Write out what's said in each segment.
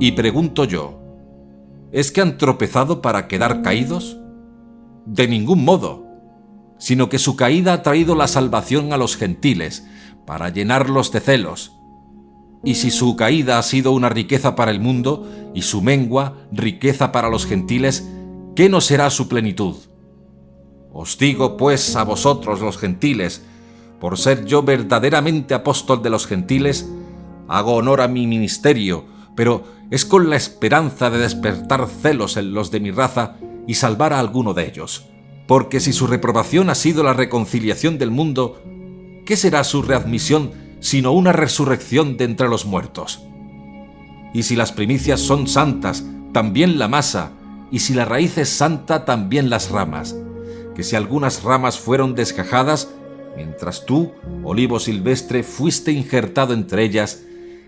Y pregunto yo, ¿es que han tropezado para quedar caídos? De ningún modo, sino que su caída ha traído la salvación a los gentiles, para llenarlos de celos. Y si su caída ha sido una riqueza para el mundo, y su mengua riqueza para los gentiles, ¿qué no será su plenitud? Os digo pues a vosotros los gentiles, por ser yo verdaderamente apóstol de los gentiles, hago honor a mi ministerio, pero es con la esperanza de despertar celos en los de mi raza y salvar a alguno de ellos. Porque si su reprobación ha sido la reconciliación del mundo, ¿qué será su readmisión sino una resurrección de entre los muertos? Y si las primicias son santas, también la masa, y si la raíz es santa, también las ramas. Que si algunas ramas fueron desgajadas, mientras tú, olivo silvestre, fuiste injertado entre ellas,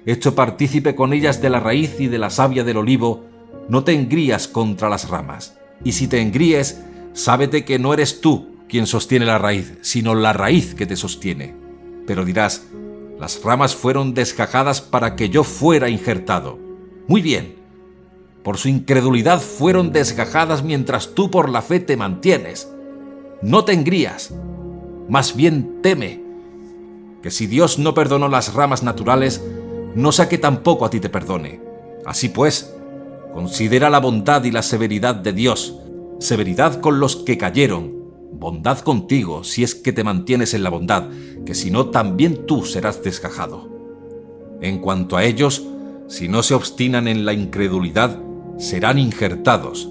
hecho partícipe con ellas de la raíz y de la savia del olivo, no te engrías contra las ramas. Y si te engríes, sábete que no eres tú quien sostiene la raíz, sino la raíz que te sostiene. Pero dirás, las ramas fueron desgajadas para que yo fuera injertado. Muy bien, por su incredulidad fueron desgajadas mientras tú por la fe te mantienes. No te engrías, más bien teme, que si Dios no perdonó las ramas naturales, no sea que tampoco a ti te perdone. Así pues, considera la bondad y la severidad de Dios, severidad con los que cayeron, bondad contigo si es que te mantienes en la bondad, que si no también tú serás desgajado. En cuanto a ellos, si no se obstinan en la incredulidad, serán injertados.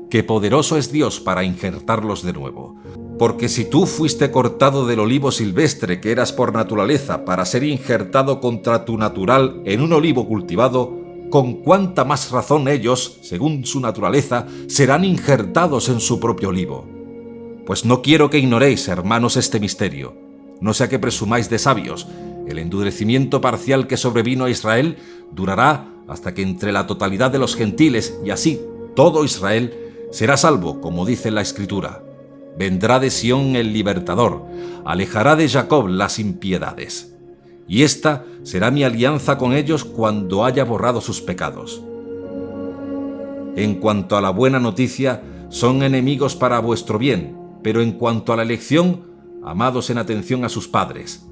Qué poderoso es Dios para injertarlos de nuevo. Porque si tú fuiste cortado del olivo silvestre que eras por naturaleza para ser injertado contra tu natural en un olivo cultivado, con cuánta más razón ellos, según su naturaleza, serán injertados en su propio olivo. Pues no quiero que ignoréis, hermanos, este misterio, no sea que presumáis de sabios. El endurecimiento parcial que sobrevino a Israel durará hasta que entre la totalidad de los gentiles, y así todo Israel, será salvo, como dice la Escritura. Vendrá de Sión el libertador, alejará de Jacob las impiedades. Y esta será mi alianza con ellos cuando haya borrado sus pecados. En cuanto a la buena noticia, son enemigos para vuestro bien, pero en cuanto a la elección, amados en atención a sus padres,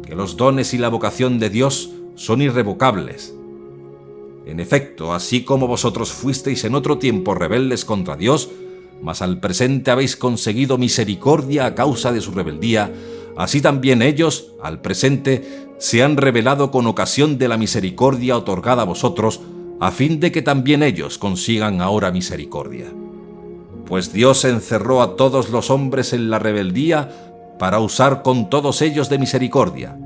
que los dones y la vocación de Dios son irrevocables. En efecto, así como vosotros fuisteis en otro tiempo rebeldes contra Dios, mas al presente habéis conseguido misericordia a causa de su rebeldía, así también ellos, al presente, se han rebelado con ocasión de la misericordia otorgada a vosotros, a fin de que también ellos consigan ahora misericordia. Pues Dios encerró a todos los hombres en la rebeldía para usar con todos ellos de misericordia.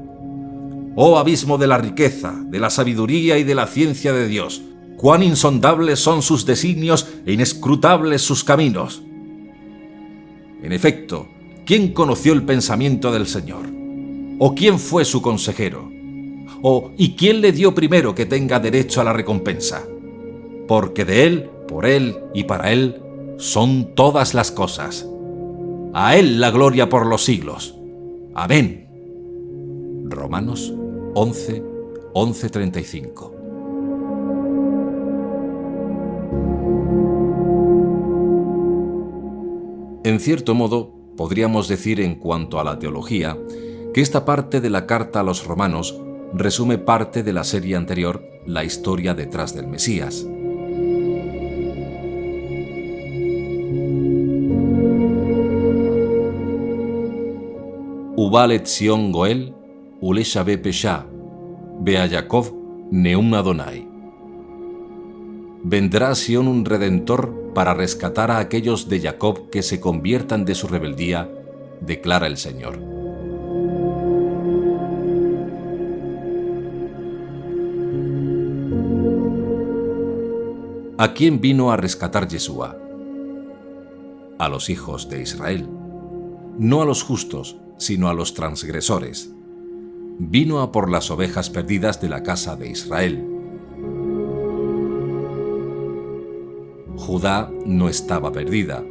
Oh abismo de la riqueza, de la sabiduría y de la ciencia de Dios, cuán insondables son sus designios e inescrutables sus caminos. En efecto, ¿quién conoció el pensamiento del Señor? ¿O quién fue su consejero? ¿Y quién le dio primero que tenga derecho a la recompensa? Porque de Él, por Él y para Él son todas las cosas. A Él la gloria por los siglos. Amén. Romanos 11:35. En cierto modo, podríamos decir en cuanto a la teología, que esta parte de la carta a los romanos resume parte de la serie anterior, la historia detrás del Mesías. Ubal et Sion Goel, Ule Shabe Pesha, Bea Yaakov, Neum Adonai. Vendrá a Sion un redentor para rescatar a aquellos de Jacob que se conviertan de su rebeldía, declara el Señor. ¿A quién vino a rescatar Yeshua? A los hijos de Israel. No a los justos, sino a los transgresores. Vino a por las ovejas perdidas de la casa de Israel. Judá no estaba perdida.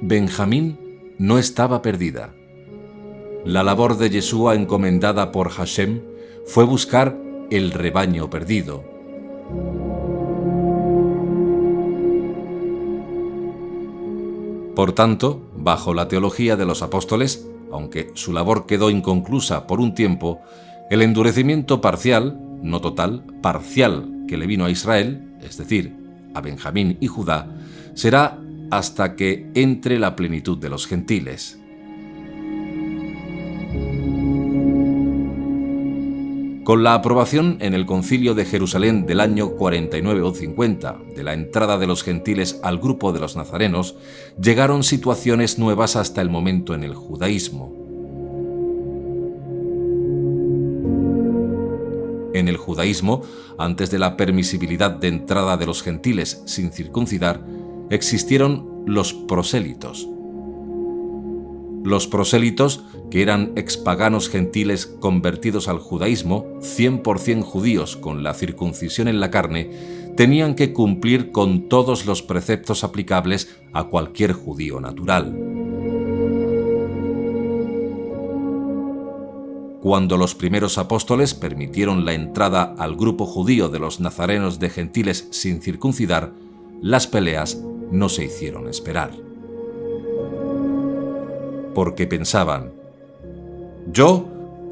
Benjamín no estaba perdida. La labor de Yeshua encomendada por Hashem fue buscar el rebaño perdido. Por tanto, bajo la teología de los apóstoles, aunque su labor quedó inconclusa por un tiempo, el endurecimiento parcial, no total, parcial que le vino a Israel, es decir, a Benjamín y Judá, será hasta que entre la plenitud de los gentiles. Con la aprobación en el Concilio de Jerusalén del año 49 o 50 de la entrada de los gentiles al grupo de los nazarenos, llegaron situaciones nuevas hasta el momento en el judaísmo. En el judaísmo, antes de la permisibilidad de entrada de los gentiles sin circuncidar, existieron los prosélitos. Los prosélitos, que eran expaganos gentiles convertidos al judaísmo, 100% judíos con la circuncisión en la carne, tenían que cumplir con todos los preceptos aplicables a cualquier judío natural. Cuando los primeros apóstoles permitieron la entrada al grupo judío de los nazarenos de gentiles sin circuncidar, las peleas no se hicieron esperar. Porque pensaban: yo,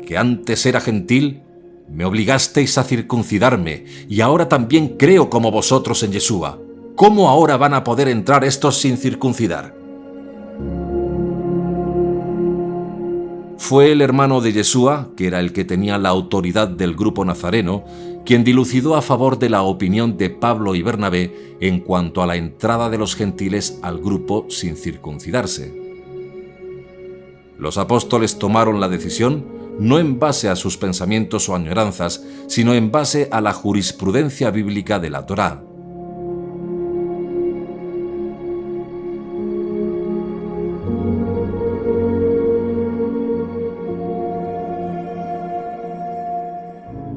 que antes era gentil, me obligasteis a circuncidarme, y ahora también creo como vosotros en Yeshua. ¿Cómo ahora van a poder entrar estos sin circuncidar? Fue el hermano de Yeshua, que era el que tenía la autoridad del grupo nazareno, quien dilucidó a favor de la opinión de Pablo y Bernabé en cuanto a la entrada de los gentiles al grupo sin circuncidarse. Los apóstoles tomaron la decisión no en base a sus pensamientos o añoranzas, sino en base a la jurisprudencia bíblica de la Torá.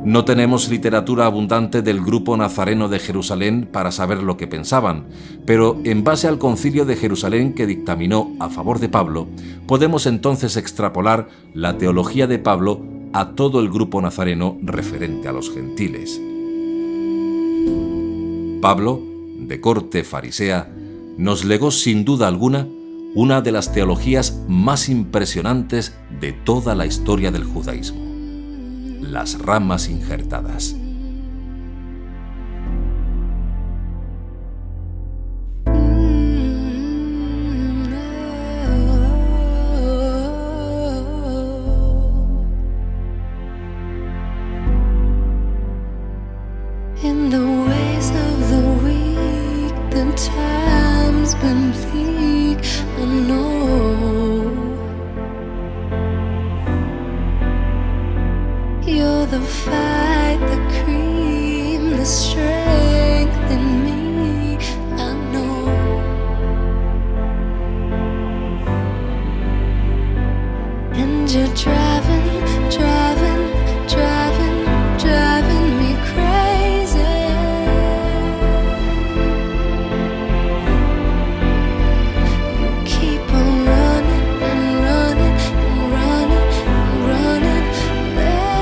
No tenemos literatura abundante del grupo nazareno de Jerusalén para saber lo que pensaban, pero en base al Concilio de Jerusalén que dictaminó a favor de Pablo, podemos entonces extrapolar la teología de Pablo a todo el grupo nazareno referente a los gentiles. Pablo, de corte farisea, nos legó sin duda alguna una de las teologías más impresionantes de toda la historia del judaísmo: las ramas injertadas. In the ways of the weak, the time's been bleak, I know. You're the fight, the cream, the strength in me, I know. And you're driving me crazy. You keep on running and running and running and running lately.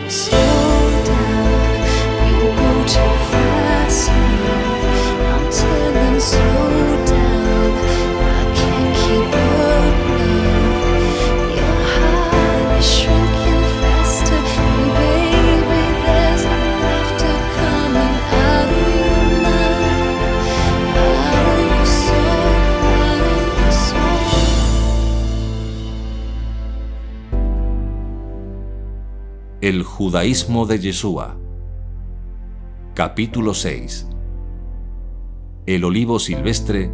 Slow down, you go too fast now. I'm telling, slow down, I can't keep up, love. Your heart is shrinking faster, and baby, there's no laughter coming out of your mouth, out of your soul, out of your soul. El judaísmo de Yeshua. Capítulo 6. El olivo silvestre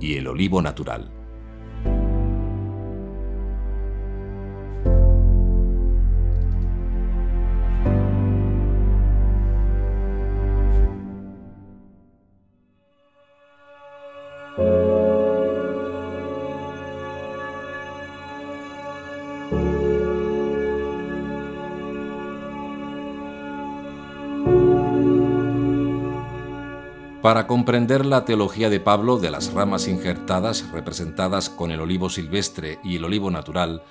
y el olivo natural. Para comprender la teología de Pablo de las ramas injertadas representadas con el olivo silvestre y el olivo natural,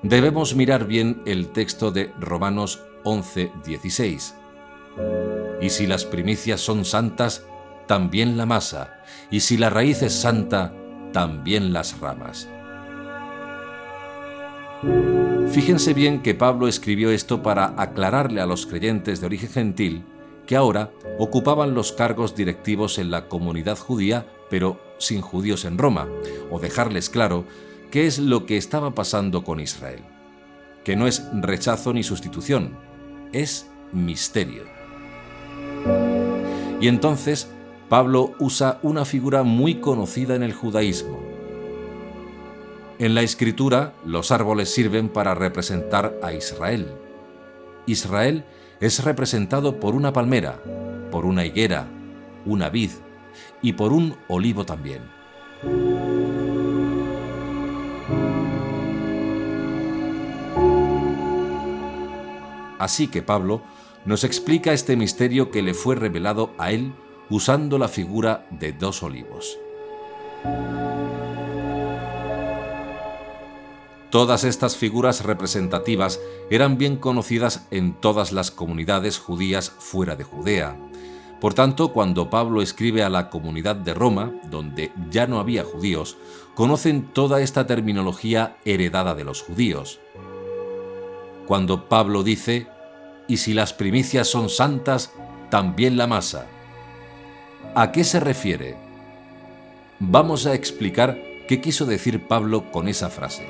debemos mirar bien el texto de Romanos 11:16. Y si las primicias son santas, también la masa, y si la raíz es santa, también las ramas. Fíjense bien que Pablo escribió esto para aclararle a los creyentes de origen gentil que ahora ocupaban los cargos directivos en la comunidad judía, pero sin judíos en Roma, o dejarles claro qué es lo que estaba pasando con Israel, que no es rechazo ni sustitución, es misterio. Y entonces Pablo usa una figura muy conocida en el judaísmo. En la Escritura, los árboles sirven para representar a Israel. Israel es representado por una palmera, por una higuera, una vid y por un olivo también. Así que Pablo nos explica este misterio que le fue revelado a él usando la figura de dos olivos. Todas estas figuras representativas eran bien conocidas en todas las comunidades judías fuera de Judea. Por tanto, cuando Pablo escribe a la comunidad de Roma, donde ya no había judíos, conocen toda esta terminología heredada de los judíos. Cuando Pablo dice, «Y si las primicias son santas, también la masa». ¿A qué se refiere? Vamos a explicar qué quiso decir Pablo con esa frase.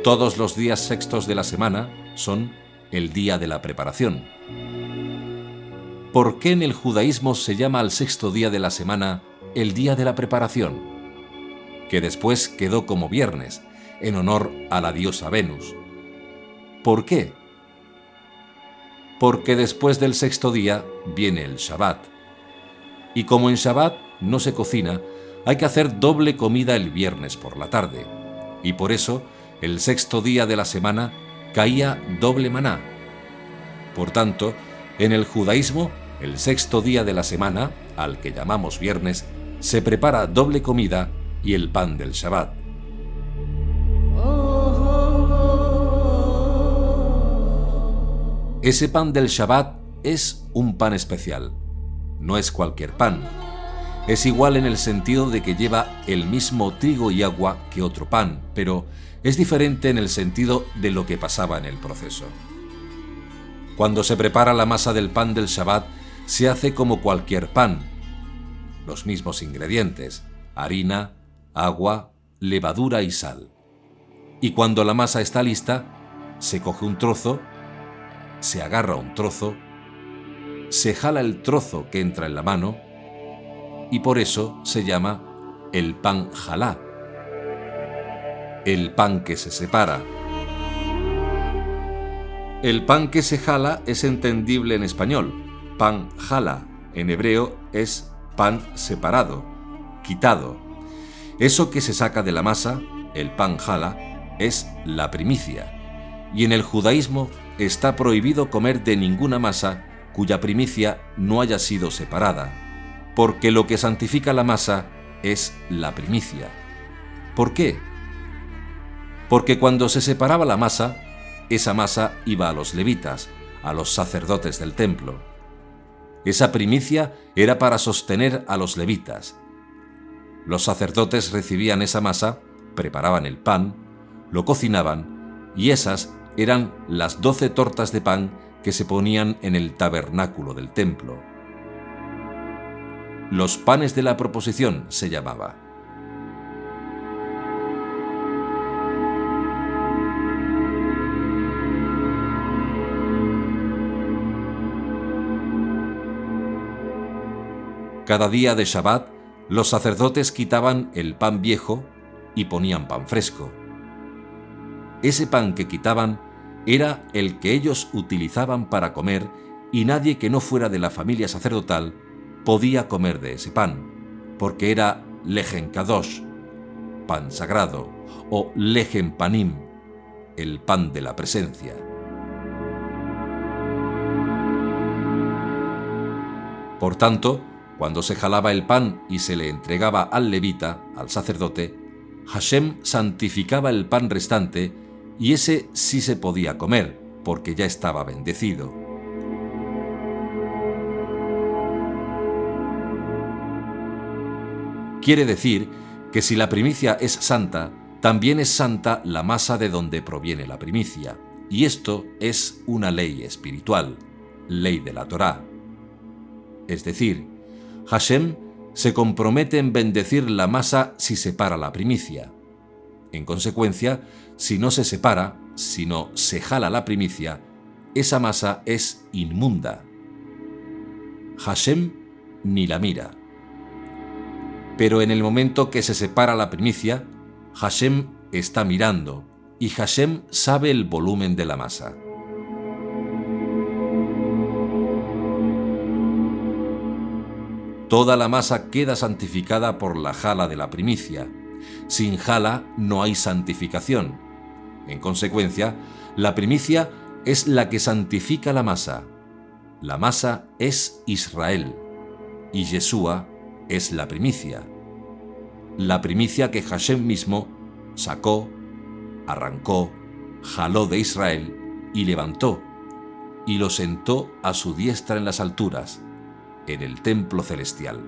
Todos los días sextos de la semana son el día de la preparación. ¿Por qué en el judaísmo se llama al sexto día de la semana el día de la preparación? Que después quedó como viernes, en honor a la diosa Venus. ¿Por qué? Porque después del sexto día viene el Shabbat. Y como en Shabbat no se cocina, hay que hacer doble comida el viernes por la tarde. Y por eso, el sexto día de la semana caía doble maná. Por tanto, en el judaísmo, el sexto día de la semana, al que llamamos viernes, se prepara doble comida y el pan del Shabbat. Ese pan del Shabbat es un pan especial. No es cualquier pan. Es igual en el sentido de que lleva el mismo trigo y agua que otro pan, pero es diferente en el sentido de lo que pasaba en el proceso. Cuando se prepara la masa del pan del Shabbat, se hace como cualquier pan. Los mismos ingredientes: harina, agua, levadura y sal. Y cuando la masa está lista, se coge un trozo, se agarra un trozo, se jala el trozo que entra en la mano, y por eso se llama el pan jalá, el pan que se separa. El pan que se jala es entendible en español, pan jala, en hebreo es pan separado, quitado. Eso que se saca de la masa, el pan jala, es la primicia, y en el judaísmo está prohibido comer de ninguna masa cuya primicia no haya sido separada, porque lo que santifica la masa es la primicia. ¿Por qué? Porque cuando se separaba la masa, esa masa iba a los levitas, a los sacerdotes del templo. Esa primicia era para sostener a los levitas. Los sacerdotes recibían esa masa, preparaban el pan, lo cocinaban, y esas eran las 12 tortas de pan que se ponían en el tabernáculo del templo. Los panes de la proposición se llamaba. Cada día de Shabbat, los sacerdotes quitaban el pan viejo y ponían pan fresco. Ese pan que quitaban era el que ellos utilizaban para comer y nadie que no fuera de la familia sacerdotal podía comer de ese pan, porque era Lejen Kadosh, pan sagrado, o Lejen Panim, el pan de la presencia. Por tanto, cuando se jalaba el pan y se le entregaba al levita, al sacerdote, Hashem santificaba el pan restante y ese sí se podía comer, porque ya estaba bendecido. Quiere decir que si la primicia es santa, también es santa la masa de donde proviene la primicia, y esto es una ley espiritual, ley de la Torá. Es decir, Hashem se compromete en bendecir la masa si separa la primicia. En consecuencia, si no se separa, si no se jala la primicia, esa masa es inmunda. Hashem ni la mira. Pero en el momento que se separa la primicia, Hashem está mirando y Hashem sabe el volumen de la masa. Toda la masa queda santificada por la jala de la primicia. Sin jala no hay santificación. En consecuencia, la primicia es la que santifica la masa. La masa es Israel y Yeshua es la primicia. La primicia que Hashem mismo sacó, arrancó, jaló de Israel y levantó, y lo sentó a su diestra en las alturas, en el templo celestial.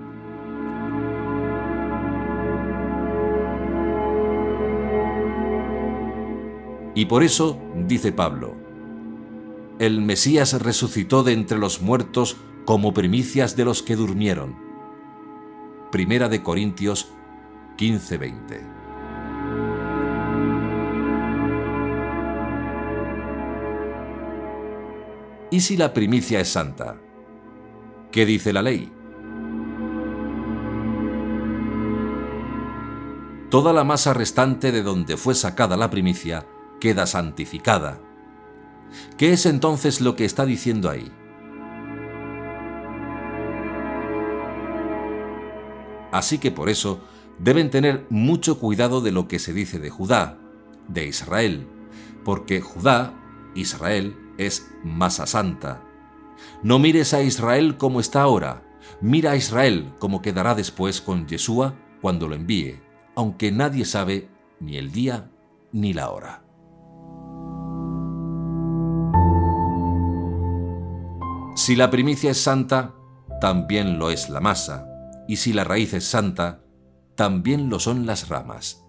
Y por eso, dice Pablo, el Mesías resucitó de entre los muertos como primicias de los que durmieron. Primera de Corintios 15:20. ¿Y si la primicia es santa? ¿Qué dice la ley? Toda la masa restante de donde fue sacada la primicia queda santificada. ¿Qué es entonces lo que está diciendo ahí? Así que por eso deben tener mucho cuidado de lo que se dice de Judá, de Israel, porque Judá, Israel, es masa santa. No mires a Israel como está ahora, mira a Israel como quedará después con Yeshua cuando lo envíe, aunque nadie sabe ni el día ni la hora. Si la primicia es santa, también lo es la masa, y si la raíz es santa, también lo son las ramas.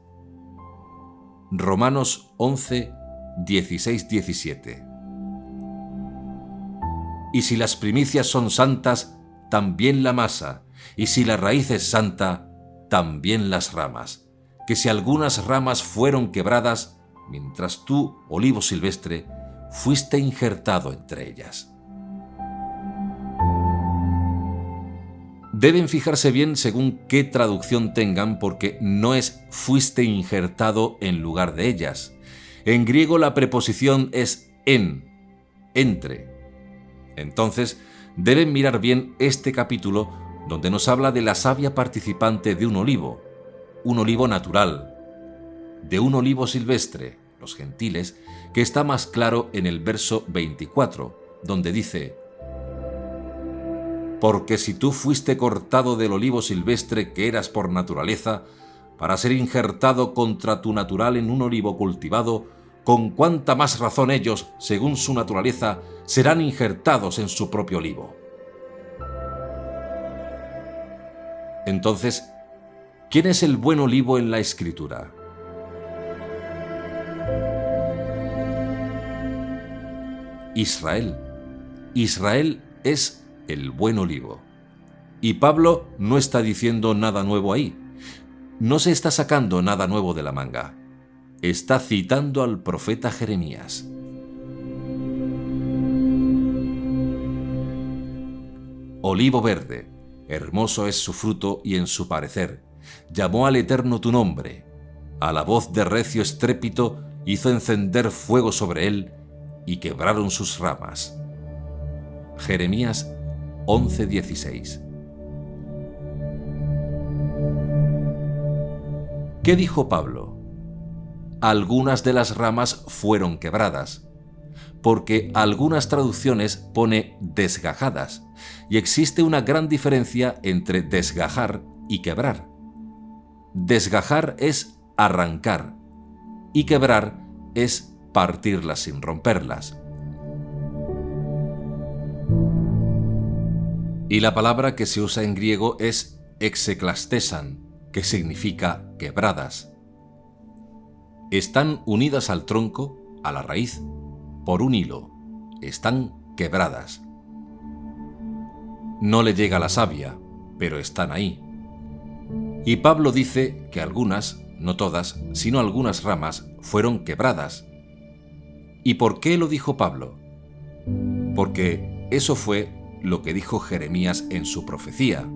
Romanos 11, 16, 17. Y si las primicias son santas, también la masa, y si la raíz es santa, también las ramas. Que si algunas ramas fueron quebradas, mientras tú, olivo silvestre, fuiste injertado entre ellas. Deben fijarse bien según qué traducción tengan, porque no es fuiste injertado en lugar de ellas. En griego la preposición es en, entre. Entonces, deben mirar bien este capítulo donde nos habla de la savia participante de un olivo natural, de un olivo silvestre, los gentiles, que está más claro en el verso 24, donde dice: porque si tú fuiste cortado del olivo silvestre que eras por naturaleza, para ser injertado contra tu natural en un olivo cultivado, con cuánta más razón ellos, según su naturaleza, serán injertados en su propio olivo. Entonces, ¿quién es el buen olivo en la Escritura? Israel. Israel es el buen olivo. Y Pablo no está diciendo nada nuevo ahí. No se está sacando nada nuevo de la manga. Está citando al profeta Jeremías. Olivo verde, hermoso es su fruto y en su parecer. Llamó al Eterno tu nombre. A la voz de recio estrépito hizo encender fuego sobre él y quebraron sus ramas. Jeremías 11:16. ¿Qué dijo Pablo? Algunas de las ramas fueron quebradas, porque algunas traducciones pone desgajadas, y existe una gran diferencia entre desgajar y quebrar. Desgajar es arrancar, y quebrar es partirlas sin romperlas. Y la palabra que se usa en griego es exeklastesan, que significa quebradas. Están unidas al tronco, a la raíz, por un hilo. Están quebradas. No le llega la savia, pero están ahí. Y Pablo dice que algunas, no todas, sino algunas ramas, fueron quebradas. ¿Y por qué lo dijo Pablo? Porque eso fue lo que dijo Jeremías en su profecía.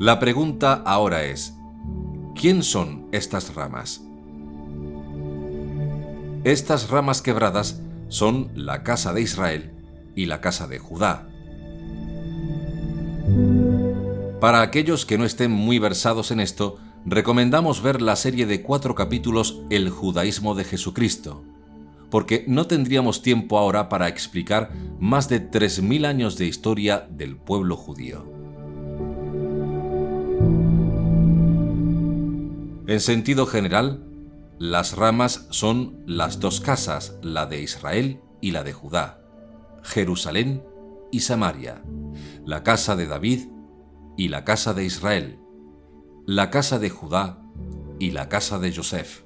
La pregunta ahora es, ¿quién son estas ramas? Estas ramas quebradas son la casa de Israel y la casa de Judá. Para aquellos que no estén muy versados en esto, recomendamos ver la serie de 4 capítulos El judaísmo de Jesucristo, porque no tendríamos tiempo ahora para explicar más de 3000 años de historia del pueblo judío. En sentido general, las ramas son las dos casas, la de Israel y la de Judá, Jerusalén y Samaria, la casa de David y la casa de Israel, la casa de Judá y la casa de Joseph,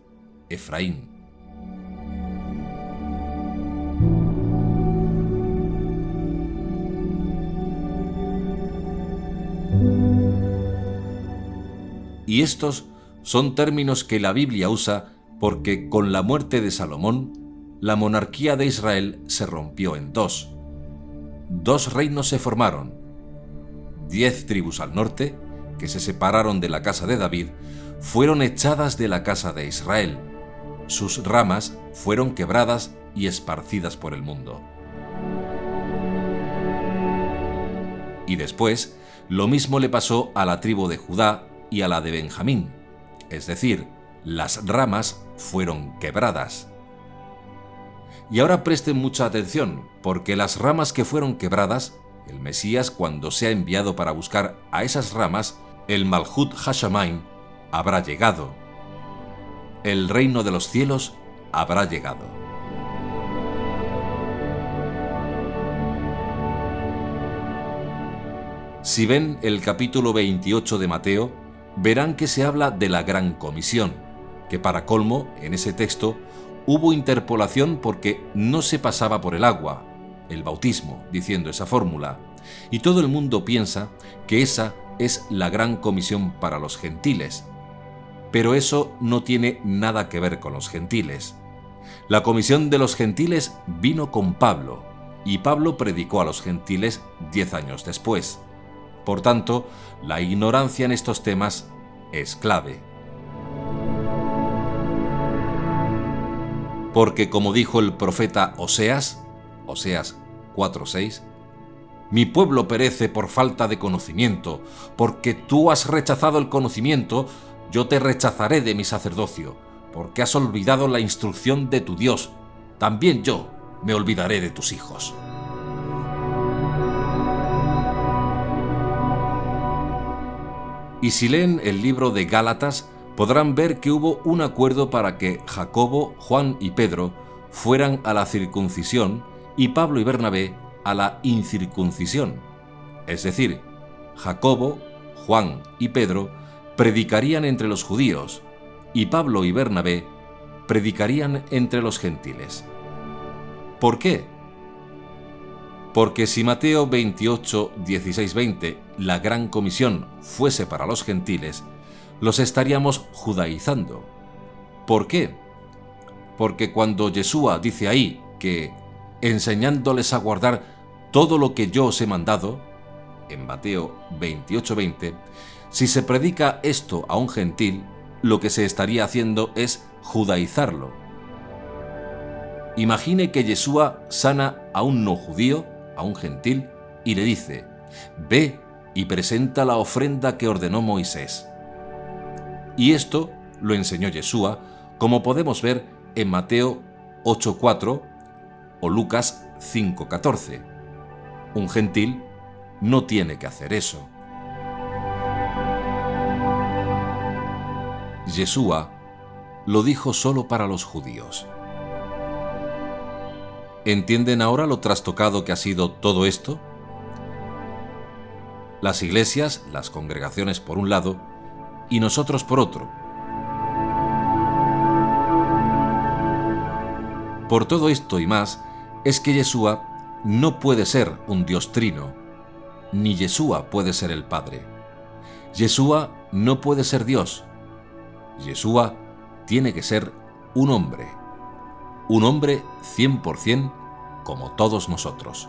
Efraín. Y estos son términos que la Biblia usa porque con la muerte de Salomón, la monarquía de Israel se rompió en dos. 2 reinos se formaron. 10 tribus al norte, que se separaron de la casa de David, fueron echadas de la casa de Israel. Sus ramas fueron quebradas y esparcidas por el mundo. Y después, lo mismo le pasó a la tribu de Judá y a la de Benjamín, es decir, las ramas fueron quebradas. Y ahora presten mucha atención, porque las ramas que fueron quebradas, el Mesías, cuando sea enviado para buscar a esas ramas, el Malhut Hashamayim, habrá llegado. El reino de los cielos habrá llegado. Si ven el capítulo 28 de Mateo, verán que se habla de la Gran Comisión, que para colmo, en ese texto, hubo interpolación porque no se pasaba por el agua, el bautismo, diciendo esa fórmula, y todo el mundo piensa que esa es la Gran Comisión para los gentiles. Pero eso no tiene nada que ver con los gentiles. La comisión de los gentiles vino con Pablo, y Pablo predicó a los gentiles 10 años después. Por tanto, la ignorancia en estos temas es clave. Porque como dijo el profeta Oseas 4:6, mi pueblo perece por falta de conocimiento, porque tú has rechazado el conocimiento, yo te rechazaré de mi sacerdocio, porque has olvidado la instrucción de tu Dios, también yo me olvidaré de tus hijos. Y si leen el libro de Gálatas, podrán ver que hubo un acuerdo para que Jacobo, Juan y Pedro fueran a la circuncisión y Pablo y Bernabé a la incircuncisión. Es decir, Jacobo, Juan y Pedro predicarían entre los judíos y Pablo y Bernabé predicarían entre los gentiles. ¿Por qué? Porque si Mateo 28, 16, 20, la Gran Comisión fuese para los gentiles, los estaríamos judaizando. ¿Por qué? Porque cuando Yeshua dice ahí que enseñándoles a guardar todo lo que yo os he mandado, en Mateo 28, 20, si se predica esto a un gentil, lo que se estaría haciendo es judaizarlo. Imagine que Yeshua sana a un no judío, a un gentil, y le dice, ve y presenta la ofrenda que ordenó Moisés. Y esto lo enseñó Yeshua, como podemos ver en Mateo 8:4 o Lucas 5:14. Un gentil no tiene que hacer eso. Yeshua lo dijo solo para los judíos. ¿Entienden ahora lo trastocado que ha sido todo esto? Las iglesias, las congregaciones por un lado, y nosotros por otro. Por todo esto y más, es que Yeshua no puede ser un Dios trino, ni Yeshua puede ser el Padre. Yeshua no puede ser Dios. Yeshua tiene que ser un hombre 100% como todos nosotros.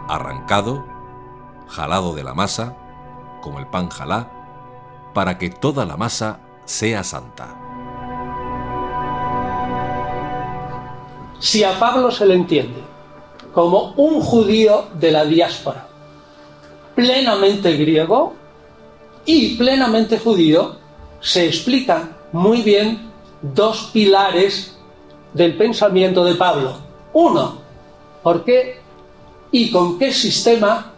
Arrancado, jalado de la masa, como el pan jalá, para que toda la masa sea santa. Si a Pablo se le entiende como un judío de la diáspora, plenamente griego y plenamente judío, se explican muy bien dos pilares del pensamiento de Pablo. Uno, ¿por qué y con qué sistema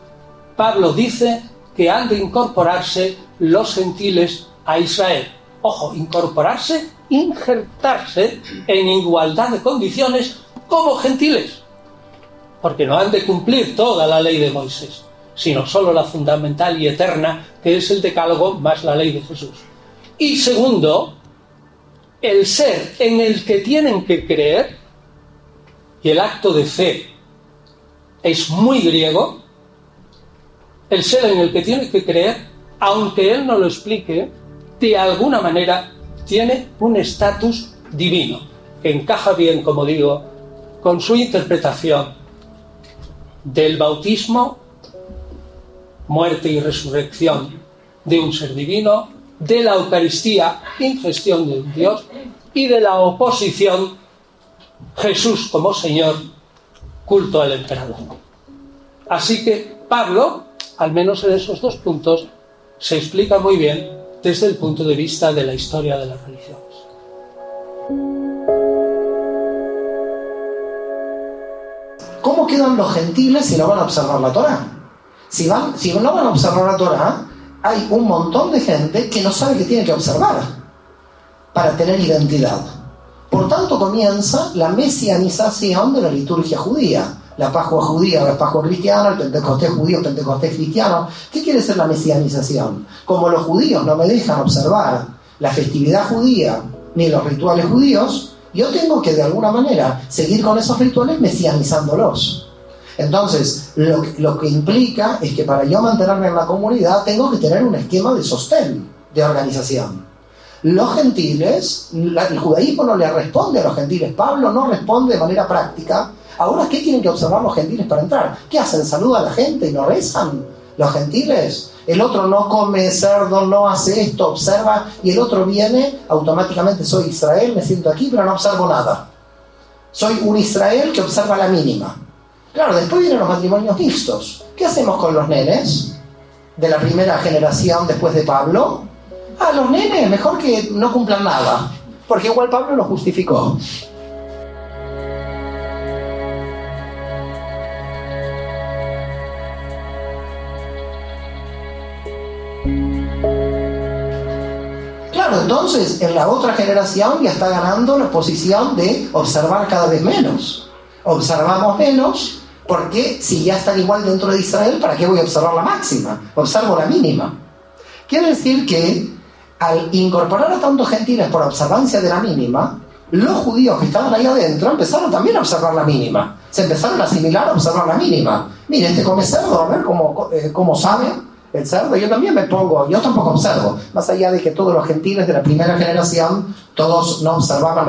Pablo dice que han de incorporarse los gentiles a Israel? Ojo, incorporarse, injertarse en igualdad de condiciones como gentiles, porque no han de cumplir toda la ley de Moisés, sino solo la fundamental y eterna, que es el Decálogo más la ley de Jesús. Y segundo, el ser en el que tienen que creer, y el acto de fe es muy griego, el ser en el que tienen que creer, aunque él no lo explique, de alguna manera tiene un estatus divino, que encaja bien, como digo, con su interpretación del bautismo, muerte y resurrección de un ser divino, de la Eucaristía, ingestión de un Dios, y de la oposición, Jesús como Señor, culto al emperador. Así que Pablo, al menos en esos dos puntos, se explica muy bien desde el punto de vista de la historia de las religiones. ¿Cómo quedan los gentiles si no van a observar la Torá? Si no van a observar la Torá, hay un montón de gente que no sabe que tiene que observar para tener identidad. Por tanto, comienza la mesianización de la liturgia judía. La Pascua judía, la Pascua cristiana, el Pentecostés judío, el Pentecostés cristiano. ¿Qué quiere decir la mesianización? Como los judíos no me dejan observar la festividad judía ni los rituales judíos, yo tengo que de alguna manera seguir con esos rituales mesianizándolos. Entonces, lo que implica es que para yo mantenerme en la comunidad tengo que tener un esquema de sostén, de organización. Los gentiles, el judaísmo no le responde a los gentiles. Pablo no responde de manera práctica. Ahora, ¿qué tienen que observar los gentiles para entrar? ¿Qué hacen? ¿Saludan a la gente y no rezan los gentiles? El otro no come cerdo, no hace esto, observa, y el otro viene, automáticamente soy Israel, me siento aquí, pero no observo nada. Soy un Israel que observa la mínima. Claro, después vienen los matrimonios mixtos. ¿Qué hacemos con los nenes de la primera generación después de Pablo? Los nenes, mejor que no cumplan nada, porque igual Pablo lo justificó. Claro, entonces en la otra generación ya está ganando la posición de observar cada vez menos. Observamos menos porque si ya están igual dentro de Israel, ¿para qué voy a observar la máxima? Observo la mínima. Quiere decir que al incorporar a tantos gentiles por observancia de la mínima, los judíos que estaban ahí adentro empezaron también a observar la mínima. Se empezaron a asimilar a observar la mínima. Mire, este come cerdo, a ver cómo sabe el cerdo. Yo también me pongo, yo tampoco observo. Más allá de que todos los gentiles de la primera generación, todos no observaban,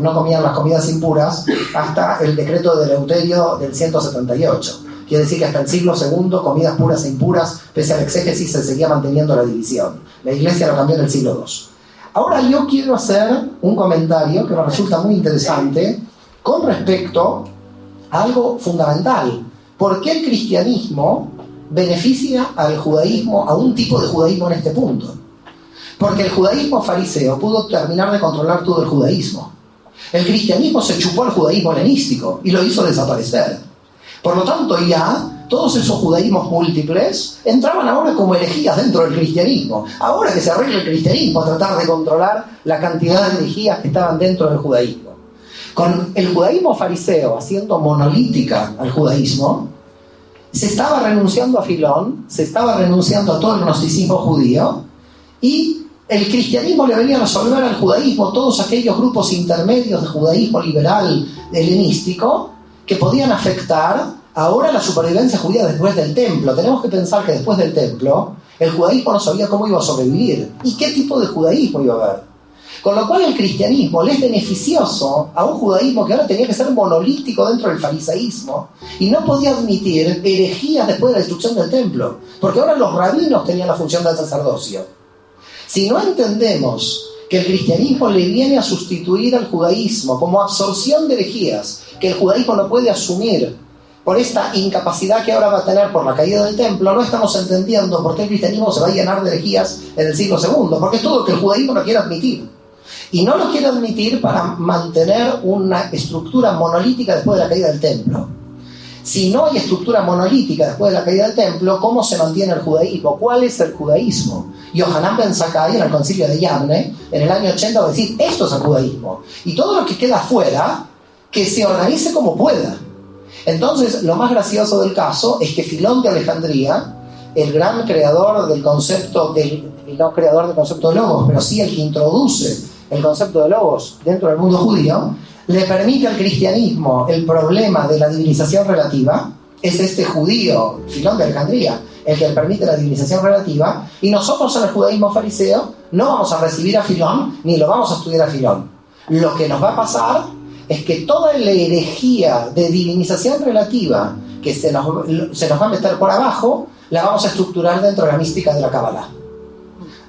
no comían las comidas impuras hasta el decreto de Eleuterio del 178. Quiere decir que hasta el siglo II, comidas puras e impuras, pese al exégesis, se seguía manteniendo la división. La Iglesia lo cambió en el siglo II. Ahora yo quiero hacer un comentario que me resulta muy interesante con respecto a algo fundamental. ¿Por qué el cristianismo beneficia al judaísmo, a un tipo de judaísmo en este punto? Porque el judaísmo fariseo pudo terminar de controlar todo el judaísmo. El cristianismo se chupó al judaísmo helenístico y lo hizo desaparecer. Por lo tanto, ya todos esos judaísmos múltiples entraban ahora como herejías dentro del cristianismo. Ahora que se arregla el cristianismo a tratar de controlar la cantidad de herejías que estaban dentro del judaísmo. Con el judaísmo fariseo haciendo monolítica al judaísmo, se estaba renunciando a Filón, se estaba renunciando a todo el gnosticismo judío, y el cristianismo le venía a resolver al judaísmo todos aquellos grupos intermedios de judaísmo liberal helenístico que podían afectar ahora la supervivencia judía después del templo. Tenemos que pensar que después del templo el judaísmo no sabía cómo iba a sobrevivir y qué tipo de judaísmo iba a haber. Con lo cual el cristianismo le es beneficioso a un judaísmo que ahora tenía que ser monolítico dentro del farisaísmo y no podía admitir herejías después de la destrucción del templo, porque ahora los rabinos tenían la función del sacerdocio. Si no entendemos que el cristianismo le viene a sustituir al judaísmo como absorción de herejías que el judaísmo no puede asumir por esta incapacidad que ahora va a tener por la caída del templo, no estamos entendiendo por qué el cristianismo se va a llenar de herejías en el siglo II, porque es todo lo que el judaísmo no quiere admitir. Y no lo quiere admitir para mantener una estructura monolítica después de la caída del templo. Si no hay estructura monolítica después de la caída del templo, ¿cómo se mantiene el judaísmo? ¿Cuál es el judaísmo? Yohanan ben Zakkai en el concilio de Yavne, en el año 80, va a decir, esto es el judaísmo. Y todo lo que queda afuera, que se organice como pueda. Entonces, lo más gracioso del caso es que Filón de Alejandría, el gran creador del concepto, no creador del concepto de logos, pero sí el que introduce el concepto de logos dentro del mundo judío, le permite al cristianismo el problema de la divinización relativa. Es este judío, Filón de Alejandría, el que le permite la divinización relativa, y nosotros en el judaísmo fariseo no vamos a recibir a Filón ni lo vamos a estudiar a Filón. Lo que nos va a pasar es que toda la herejía de divinización relativa que se nos va a meter por abajo, la vamos a estructurar dentro de la mística de la Kabbalah.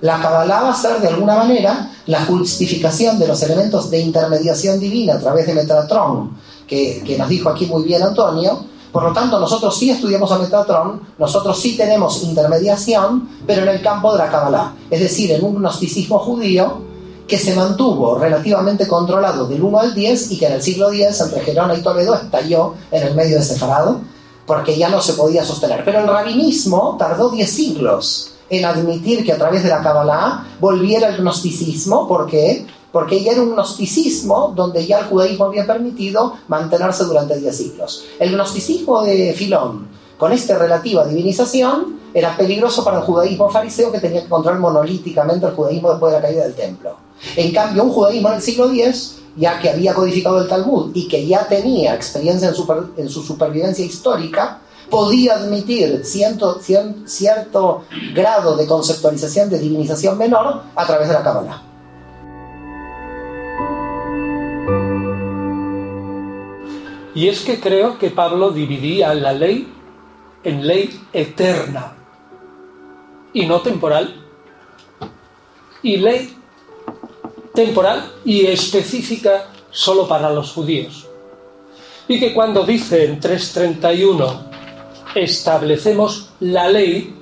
La Kabbalah va a ser de alguna manera la justificación de los elementos de intermediación divina a través de Metatron, que nos dijo aquí muy bien Antonio. Por lo tanto, nosotros sí estudiamos a Metatron, nosotros sí tenemos intermediación, pero en el campo de la Kabbalah, es decir, en un gnosticismo judío que se mantuvo relativamente controlado del 1 al 10 y que en el siglo X, entre Gerona y Toledo, estalló en el medio de Sefarado, porque ya no se podía sostener. Pero el rabinismo tardó 10 siglos en admitir que a través de la Kabbalah volviera el gnosticismo. ¿Por qué? Porque ya era un gnosticismo donde ya el judaísmo había permitido mantenerse durante 10 siglos. El gnosticismo de Filón, con esta relativa divinización, era peligroso para el judaísmo fariseo, que tenía que controlar monolíticamente el judaísmo después de la caída del templo. En cambio, un judaísmo en el siglo X, ya que había codificado el Talmud y que ya tenía experiencia en su supervivencia histórica, podía admitir cierto grado de conceptualización de divinización menor a través de la Kabbalah. Y es que creo que Pablo dividía la ley en ley eterna y no temporal, y ley temporal y específica solo para los judíos. Y que cuando dice en 3:31 establecemos la ley,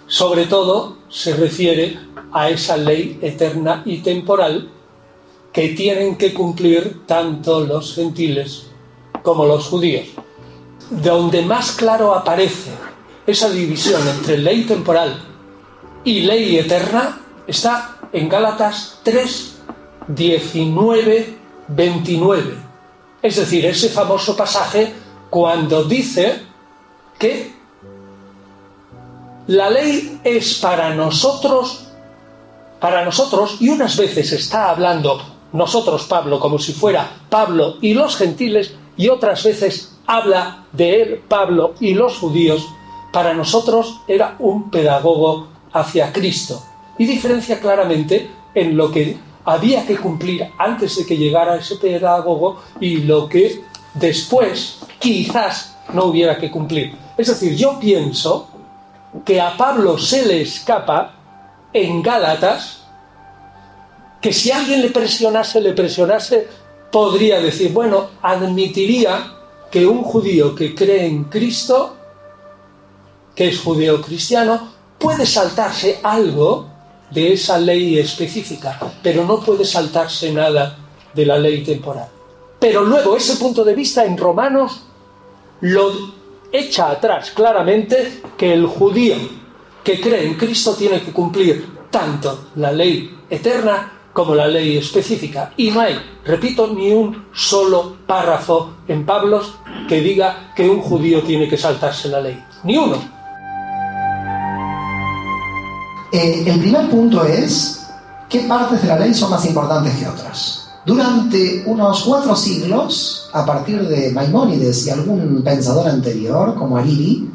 sobre todo se refiere a esa ley eterna y temporal que tienen que cumplir tanto los gentiles como los judíos. Donde más claro aparece esa división entre ley temporal y ley eterna está en Gálatas 3, 19, 29. Es decir, ese famoso pasaje cuando dice que la ley es para nosotros, y unas veces está hablando nosotros, Pablo, como si fuera Pablo y los gentiles, y otras veces habla de él, Pablo, y los judíos. Para nosotros era un pedagogo hacia Cristo, y diferencia claramente en lo que había que cumplir antes de que llegara ese pedagogo y lo que después quizás no hubiera que cumplir. Es decir, yo pienso que a Pablo se le escapa en Gálatas que si alguien le presionase, podría decir, bueno, admitiría que un judío que cree en Cristo, que es judío cristiano, puede saltarse algo de esa ley específica, pero no puede saltarse nada de la ley temporal. Pero luego ese punto de vista en Romanos lo echa atrás claramente que el judío que cree en Cristo tiene que cumplir tanto la ley eterna como la ley específica. Y no hay, repito, ni un solo párrafo en Pablo que diga que un judío tiene que saltarse la ley. Ni uno. El primer punto es qué partes de la ley son más importantes que otras. Durante unos 4 siglos, a partir de Maimónides y algún pensador anterior, como Hariri,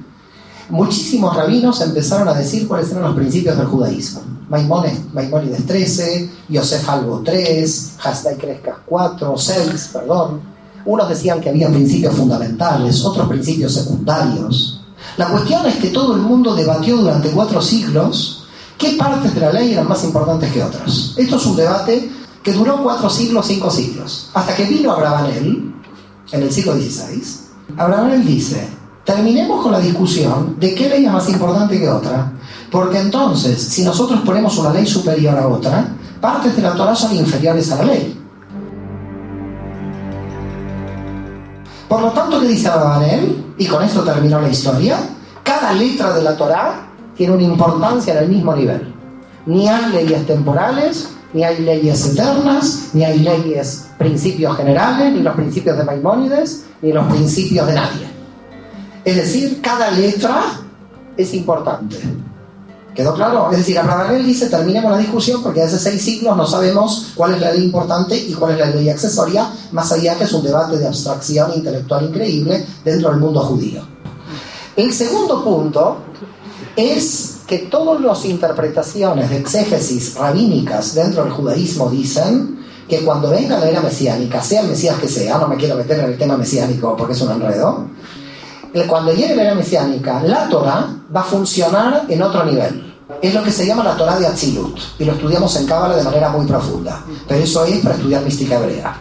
muchísimos rabinos empezaron a decir cuáles eran los principios del judaísmo. Maimónides 13, Yosef Albo 3, Hasdai Crescas 4, 6, perdón. Unos decían que había principios fundamentales, otros principios secundarios. La cuestión es que todo el mundo debatió durante 4 siglos qué partes de la ley eran más importantes que otras. Esto es un debate que duró 4 siglos, 5 siglos, hasta que vino Abravanel, en el siglo XVI. Abravanel dice: terminemos con la discusión de qué ley es más importante que otra, porque entonces, si nosotros ponemos una ley superior a otra, partes de la Torá son inferiores a la ley. Por lo tanto, ¿qué dice Abravanel? Y con esto terminó la historia. Cada letra de la Torá tiene una importancia en el mismo nivel. Ni hay leyes temporales, ni hay leyes eternas, ni hay leyes, principios generales, ni los principios de Maimónides, ni los principios de nadie. Es decir, cada letra es importante. ¿Quedó claro? Es decir, Abravanel dice: terminemos la discusión porque hace 6 siglos no sabemos cuál es la ley importante y cuál es la ley accesoria, más allá que es un debate de abstracción intelectual increíble dentro del mundo judío. El segundo punto es que todas las interpretaciones de exégesis rabínicas dentro del judaísmo dicen que cuando venga la era mesiánica, sea el Mesías que sea, no me quiero meter en el tema mesiánico porque es un enredo, cuando llegue la era mesiánica, la Torá va a funcionar en otro nivel. Es lo que se llama la Torá de Atzilut, y lo estudiamos en Cábala de manera muy profunda, pero eso es para estudiar mística hebrea.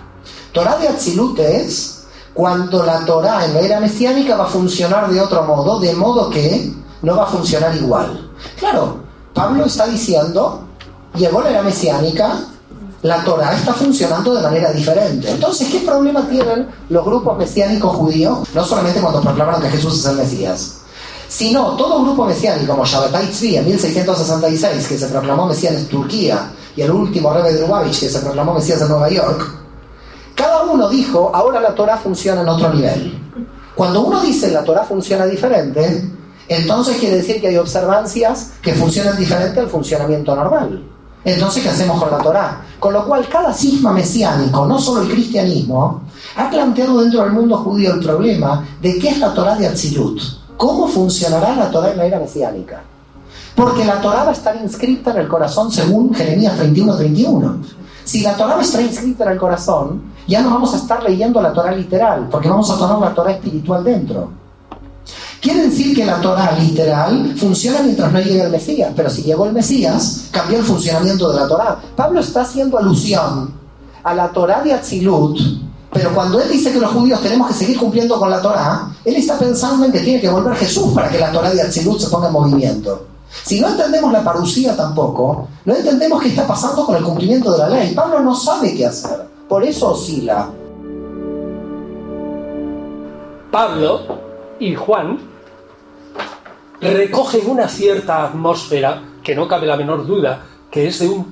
Torá de Atzilut es cuando la Torá en la era mesiánica va a funcionar de otro modo, de modo que no va a funcionar igual. Claro, Pablo está diciendo, llegó la era mesiánica, la Torá está funcionando de manera diferente. Entonces, ¿qué problema tienen los grupos mesiánicos judíos? No solamente cuando proclamaron que Jesús es el Mesías, sino todo grupo mesiánico, como Shabbatai Tzvi en 1666, que se proclamó Mesías en Turquía, y el último Rebbe de Lubavitch, que se proclamó Mesías en Nueva York. Cada uno dijo: ahora la Torá funciona en otro nivel. Cuando uno dice la Torá funciona diferente, entonces quiere decir que hay observancias que funcionan diferente al funcionamiento normal. Entonces, ¿qué hacemos con la Torá? Con lo cual, cada cisma mesiánico, no solo el cristianismo, ha planteado dentro del mundo judío el problema de qué es la Torá de Atzilut. ¿Cómo funcionará la Torá en la era mesiánica? Porque la Torá va a estar inscrita en el corazón según Jeremías 31:31. Si la Torá va a estar inscrita en el corazón, ya no vamos a estar leyendo la Torá literal, porque vamos a tomar la Torá espiritual dentro. Quiere decir que la Torá literal funciona mientras no llegue el Mesías, pero si llegó el Mesías, cambió el funcionamiento de la Torá. Pablo está haciendo alusión a la Torá de Atzilut, pero cuando él dice que los judíos tenemos que seguir cumpliendo con la Torá, él está pensando en que tiene que volver Jesús para que la Torá de Atzilut se ponga en movimiento. Si no entendemos la parusía tampoco, no entendemos qué está pasando con el cumplimiento de la ley. Pablo no sabe qué hacer, por eso oscila. Pablo y Juan recogen una cierta atmósfera, que no cabe la menor duda, que es de un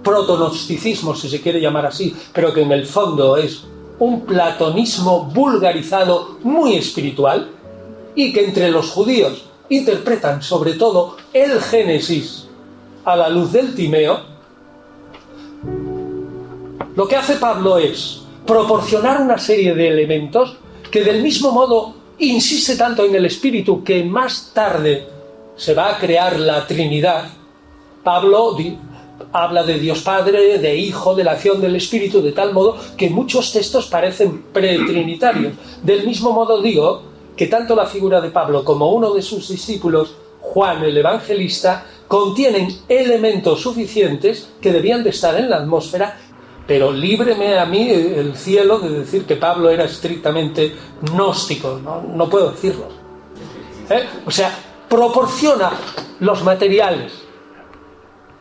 proto-gnosticismo, si se quiere llamar así, pero que en el fondo es un platonismo vulgarizado muy espiritual, y que entre los judíos interpretan sobre todo el Génesis a la luz del Timeo. Lo que hace Pablo es proporcionar una serie de elementos que, del mismo modo, insiste tanto en el Espíritu que más tarde se va a crear la Trinidad. Pablo habla de Dios Padre, de Hijo, de la acción del Espíritu, de tal modo que muchos textos parecen pretrinitarios. Del mismo modo digo que tanto la figura de Pablo como uno de sus discípulos, Juan el Evangelista, contienen elementos suficientes que debían de estar en la atmósfera. Pero líbreme a mí el cielo de decir que Pablo era estrictamente gnóstico, no puedo decirlo. O sea, proporciona los materiales,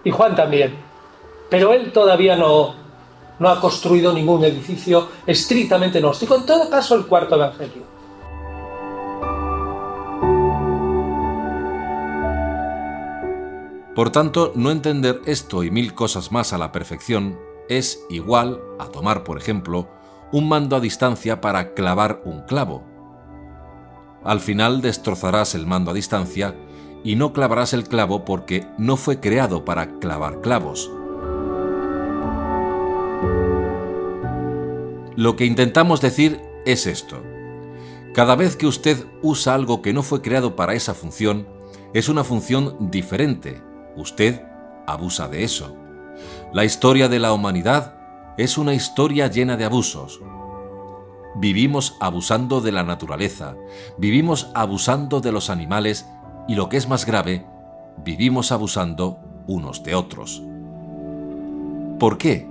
y Juan también, pero él todavía no ha construido ningún edificio estrictamente gnóstico, en todo caso el cuarto evangelio. Por tanto, no entender esto y mil cosas más a la perfección es igual a tomar, por ejemplo, un mando a distancia para clavar un clavo. Al final destrozarás el mando a distancia y no clavarás el clavo porque no fue creado para clavar clavos. Lo que intentamos decir es esto. Cada vez que usted usa algo que no fue creado para esa función, es una función diferente. Usted abusa de eso. La historia de la humanidad es una historia llena de abusos. Vivimos abusando de la naturaleza, vivimos abusando de los animales y, lo que es más grave, vivimos abusando unos de otros. ¿Por qué?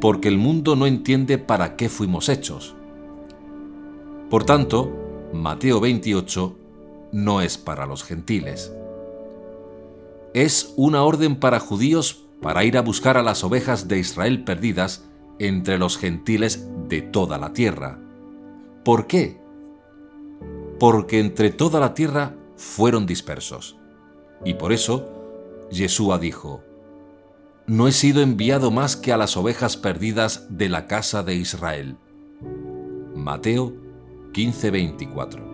Porque el mundo no entiende para qué fuimos hechos. Por tanto, Mateo 28 no es para los gentiles. Es una orden para judíos para ir a buscar a las ovejas de Israel perdidas entre los gentiles de toda la tierra. ¿Por qué? Porque entre toda la tierra fueron dispersos. Y por eso, Yeshua dijo: no he sido enviado más que a las ovejas perdidas de la casa de Israel. Mateo 15:24.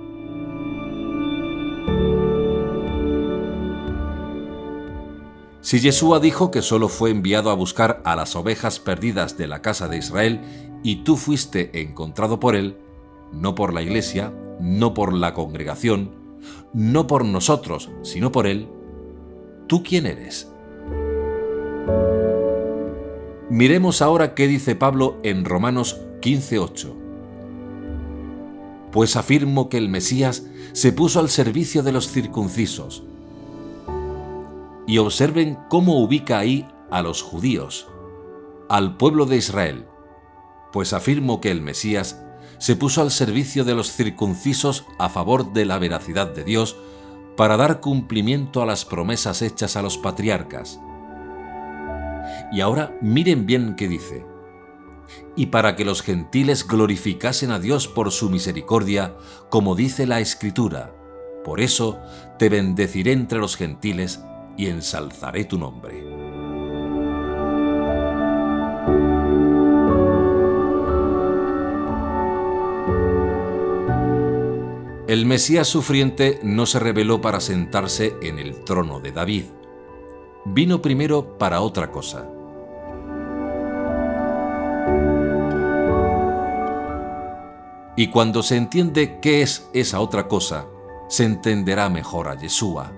Si Yeshua dijo que solo fue enviado a buscar a las ovejas perdidas de la casa de Israel y tú fuiste encontrado por él, no por la iglesia, no por la congregación, no por nosotros, sino por él, ¿tú quién eres? Miremos ahora qué dice Pablo en Romanos 15:8. Pues afirmo que el Mesías se puso al servicio de los circuncisos. Y observen cómo ubica ahí a los judíos, al pueblo de Israel. Pues afirmo que el Mesías se puso al servicio de los circuncisos a favor de la veracidad de Dios para dar cumplimiento a las promesas hechas a los patriarcas. Y ahora miren bien qué dice. Y para que los gentiles glorificasen a Dios por su misericordia, como dice la Escritura, por eso te bendeciré entre los gentiles y ensalzaré tu nombre. El Mesías sufriente no se reveló para sentarse en el trono de David. Vino primero para otra cosa. Y cuando se entiende qué es esa otra cosa, se entenderá mejor a Yeshua.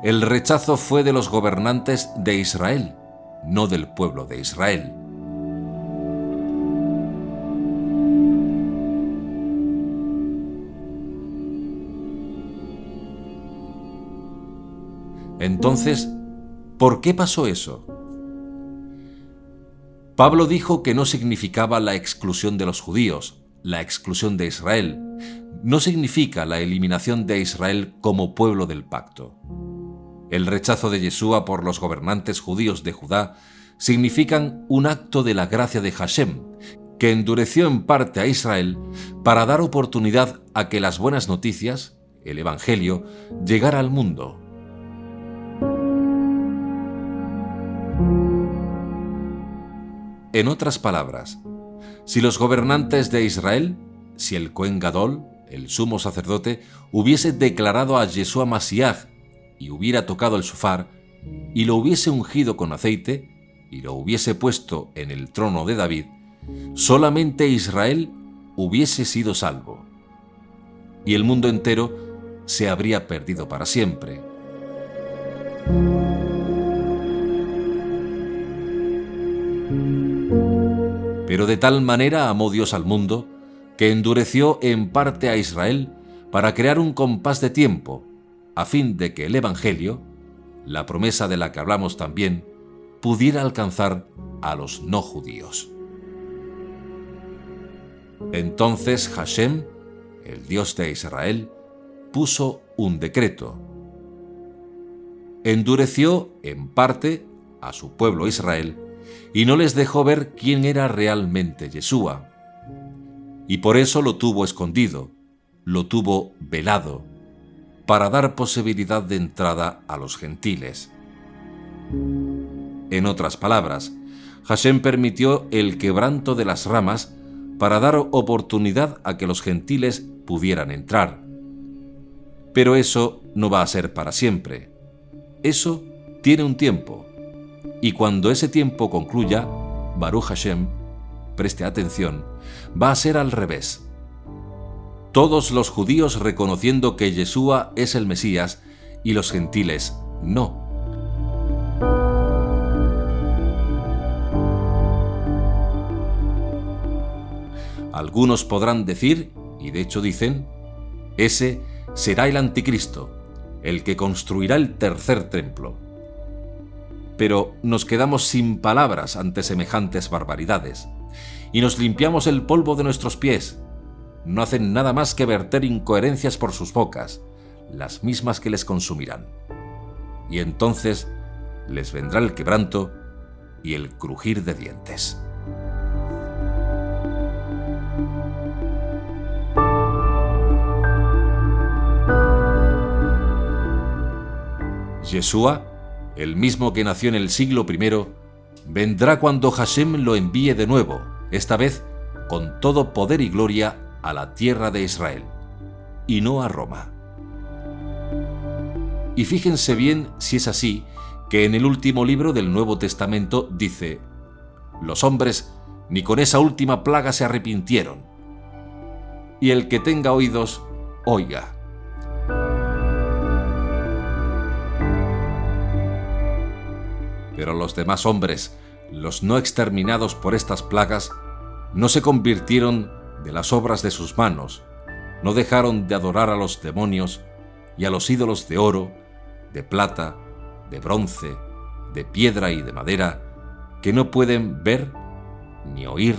El rechazo fue de los gobernantes de Israel, no del pueblo de Israel. Entonces, ¿por qué pasó eso? Pablo dijo que no significaba la exclusión de los judíos, la exclusión de Israel. No significa la eliminación de Israel como pueblo del pacto. El rechazo de Yeshua por los gobernantes judíos de Judá significan un acto de la gracia de Hashem, que endureció en parte a Israel para dar oportunidad a que las buenas noticias, el Evangelio, llegara al mundo. En otras palabras, si los gobernantes de Israel, si el Cohen Gadol, el sumo sacerdote, hubiese declarado a Yeshua Mashiach y hubiera tocado el shofar, y lo hubiese ungido con aceite, y lo hubiese puesto en el trono de David, solamente Israel hubiese sido salvo, y el mundo entero se habría perdido para siempre. Pero de tal manera amó Dios al mundo, que endureció en parte a Israel para crear un compás de tiempo, a fin de que el Evangelio, la promesa de la que hablamos también, pudiera alcanzar a los no judíos. Entonces Hashem, el Dios de Israel, puso un decreto. Endureció en parte a su pueblo Israel y no les dejó ver quién era realmente Yeshua. Y por eso lo tuvo escondido, lo tuvo velado. para dar posibilidad de entrada a los gentiles. En otras palabras, Hashem permitió el quebranto de las ramas para dar oportunidad a que los gentiles pudieran entrar. Pero eso no va a ser para siempre. Eso tiene un tiempo. Y cuando ese tiempo concluya, Baruch Hashem, preste atención, va a ser al revés. Todos los judíos reconociendo que Yeshua es el Mesías y los gentiles no. Algunos podrán decir, y de hecho dicen, ese será el anticristo, el que construirá el tercer templo. Pero nos quedamos sin palabras ante semejantes barbaridades, y nos limpiamos el polvo de nuestros pies. No hacen nada más que verter incoherencias por sus bocas, las mismas que les consumirán. Y entonces les vendrá el quebranto y el crujir de dientes. Yeshua, el mismo que nació en el siglo I, vendrá cuando Hashem lo envíe de nuevo, esta vez con todo poder y gloria a la tierra de Israel, y no a Roma. Y fíjense bien si es así, que en el último libro del Nuevo Testamento dice: los hombres ni con esa última plaga se arrepintieron. Y el que tenga oídos, oiga. Pero los demás hombres, los no exterminados por estas plagas, no se convirtieron de las obras de sus manos, no dejaron de adorar a los demonios y a los ídolos de oro, de plata, de bronce, de piedra y de madera, que no pueden ver, ni oír,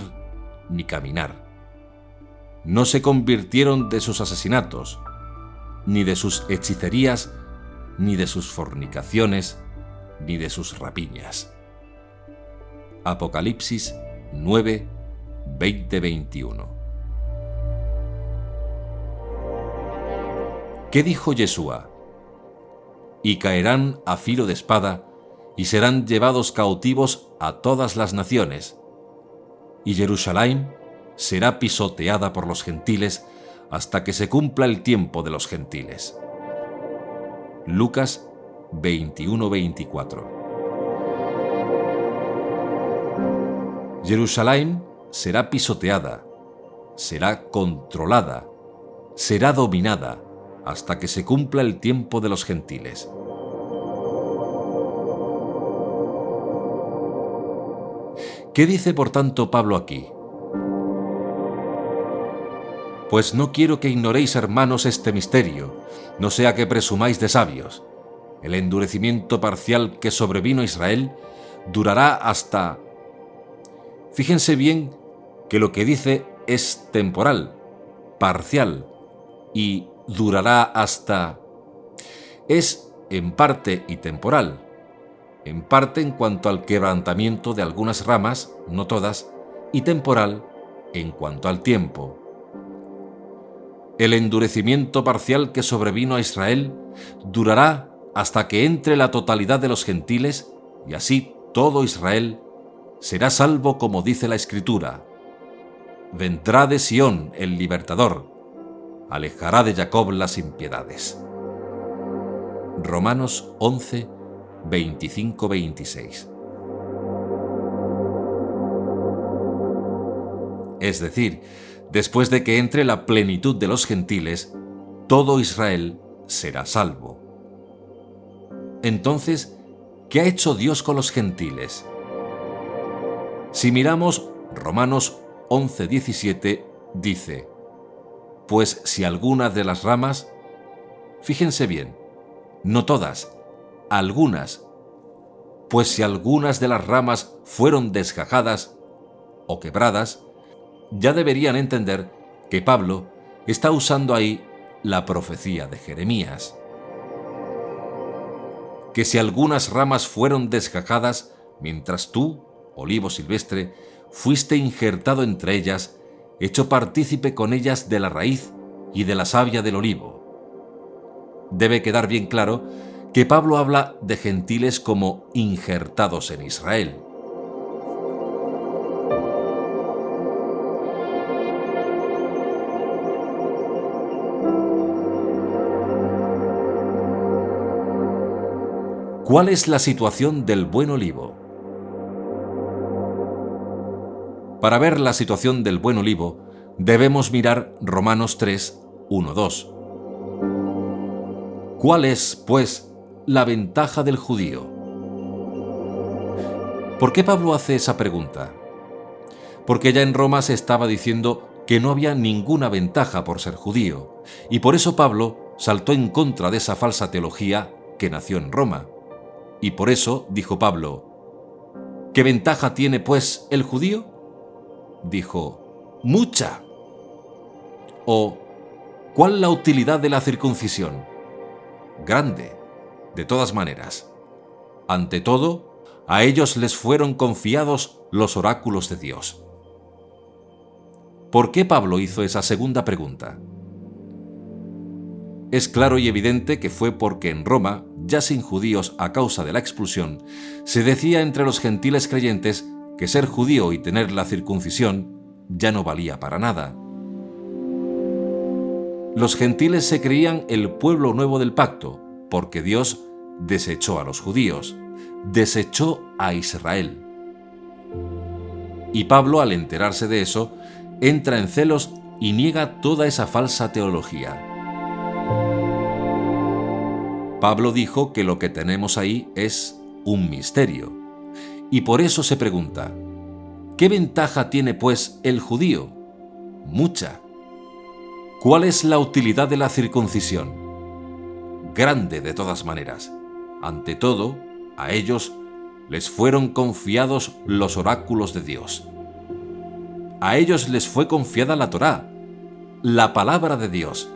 ni caminar. No se convirtieron de sus asesinatos, ni de sus hechicerías, ni de sus fornicaciones, ni de sus rapiñas. Apocalipsis 9, 20-21. ¿Qué dijo Yeshua? Y caerán a filo de espada, y serán llevados cautivos a todas las naciones, y Jerusalén será pisoteada por los gentiles hasta que se cumpla el tiempo de los gentiles. Lucas 21-24. Jerusalén será pisoteada, será controlada, será dominada hasta que se cumpla el tiempo de los gentiles. ¿Qué dice por tanto Pablo aquí? Pues no quiero que ignoréis, hermanos, este misterio, no sea que presumáis de sabios. El endurecimiento parcial que sobrevino a Israel durará hasta... Fíjense bien que lo que dice es temporal, parcial, y durará hasta... Es en parte y temporal. En parte en cuanto al quebrantamiento de algunas ramas, no todas, y temporal en cuanto al tiempo. El endurecimiento parcial que sobrevino a Israel durará hasta que entre la totalidad de los gentiles, y así todo Israel será salvo, como dice la Escritura. Vendrá de Sión el libertador, alejará de Jacob las impiedades. Romanos 11, 25-26. Es decir, después de que entre la plenitud de los gentiles, todo Israel será salvo. Entonces, ¿qué ha hecho Dios con los gentiles? Si miramos Romanos 11:17, dice: pues si algunas de las ramas, fíjense bien, no todas, algunas, pues si algunas de las ramas fueron desgajadas o quebradas, ya deberían entender que Pablo está usando ahí la profecía de Jeremías. Que si algunas ramas fueron desgajadas, mientras tú, olivo silvestre, fuiste injertado entre ellas, hecho partícipe con ellas de la raíz y de la savia del olivo. debe quedar bien claro que Pablo habla de gentiles como injertados en Israel. ¿Cuál es la situación del buen olivo? Para ver la situación del buen olivo, debemos mirar Romanos 3, 1-2. ¿Cuál es, pues, la ventaja del judío? ¿Por qué Pablo hace esa pregunta? Porque ya en Roma se estaba diciendo que no había ninguna ventaja por ser judío, y por eso Pablo saltó en contra de esa falsa teología que nació en Roma. Y por eso dijo Pablo: ¿qué ventaja tiene, pues, el judío? Dijo: mucha. O ¿cuál la utilidad de la circuncisión? Grande, de todas maneras. Ante todo, a ellos les fueron confiados los oráculos de Dios. ¿Por qué Pablo hizo esa segunda pregunta? Es claro y evidente que fue porque en Roma, ya sin judíos a causa de la expulsión, se decía entre los gentiles creyentes que ser judío y tener la circuncisión ya no valía para nada. Los gentiles se creían el pueblo nuevo del pacto, porque Dios desechó a los judíos, desechó a Israel. Y Pablo, al enterarse de eso, entra en celos y niega toda esa falsa teología. Pablo dijo que lo que tenemos ahí es un misterio, y por eso se pregunta: ¿qué ventaja tiene, pues, el judío? Mucha. ¿Cuál es la utilidad de la circuncisión? Grande, de todas maneras. Ante todo, a ellos les fueron confiados los oráculos de Dios. A ellos les fue confiada la Torá, la palabra de Dios.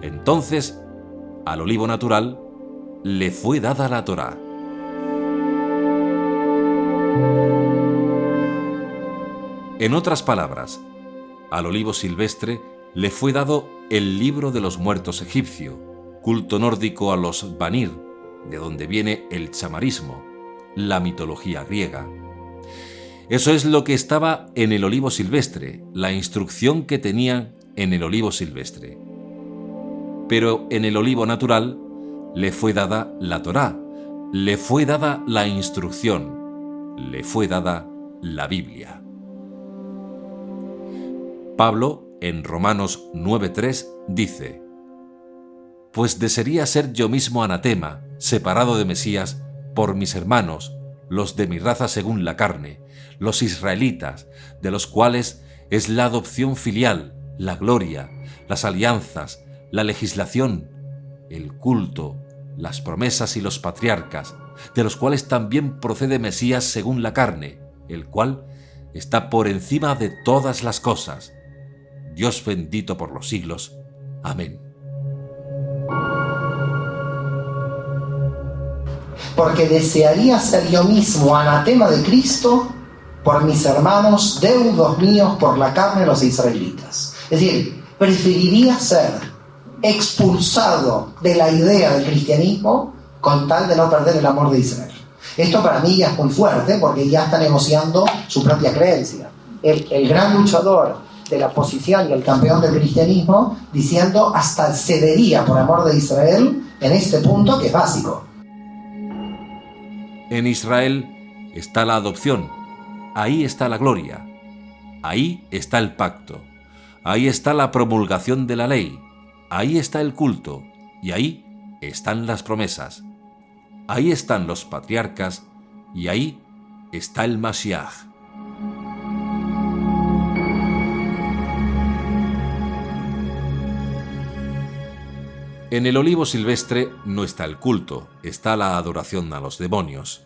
Entonces, al olivo natural le fue dada la Torá. En otras palabras, al olivo silvestre le fue dado el libro de los muertos egipcio, culto nórdico a los Vanir, de donde viene el chamarismo, la mitología griega. Eso es lo que estaba en el olivo silvestre, la instrucción que tenían en el olivo silvestre. Pero en el olivo natural le fue dada la Torá, le fue dada la instrucción, le fue dada la Biblia. Pablo, en Romanos 9:3, dice: pues desearía ser yo mismo anatema, separado de Mesías, por mis hermanos, los de mi raza según la carne, los israelitas, de los cuales es la adopción filial, la gloria, las alianzas, la legislación, el culto, las promesas y los patriarcas, de los cuales también procede Mesías según la carne, el cual está por encima de todas las cosas. Dios bendito por los siglos. Amén. Porque desearía ser yo mismo anatema de Cristo por mis hermanos, deudos míos por la carne, los israelitas. Es decir, preferiría ser expulsado de la idea del cristianismo con tal de no perder el amor de Israel. Esto para mí ya es muy fuerte, porque ya está negociando su propia creencia. El gran luchador de la posición y el campeón del cristianismo, diciendo hasta cedería por amor de Israel en este punto que es básico. En Israel está la adopción, ahí está la gloria, ahí está el pacto, ahí está la promulgación de la ley, ahí está el culto y ahí están las promesas, ahí están los patriarcas y ahí está el Mashiach. En el olivo silvestre no está el culto, está la adoración a los demonios.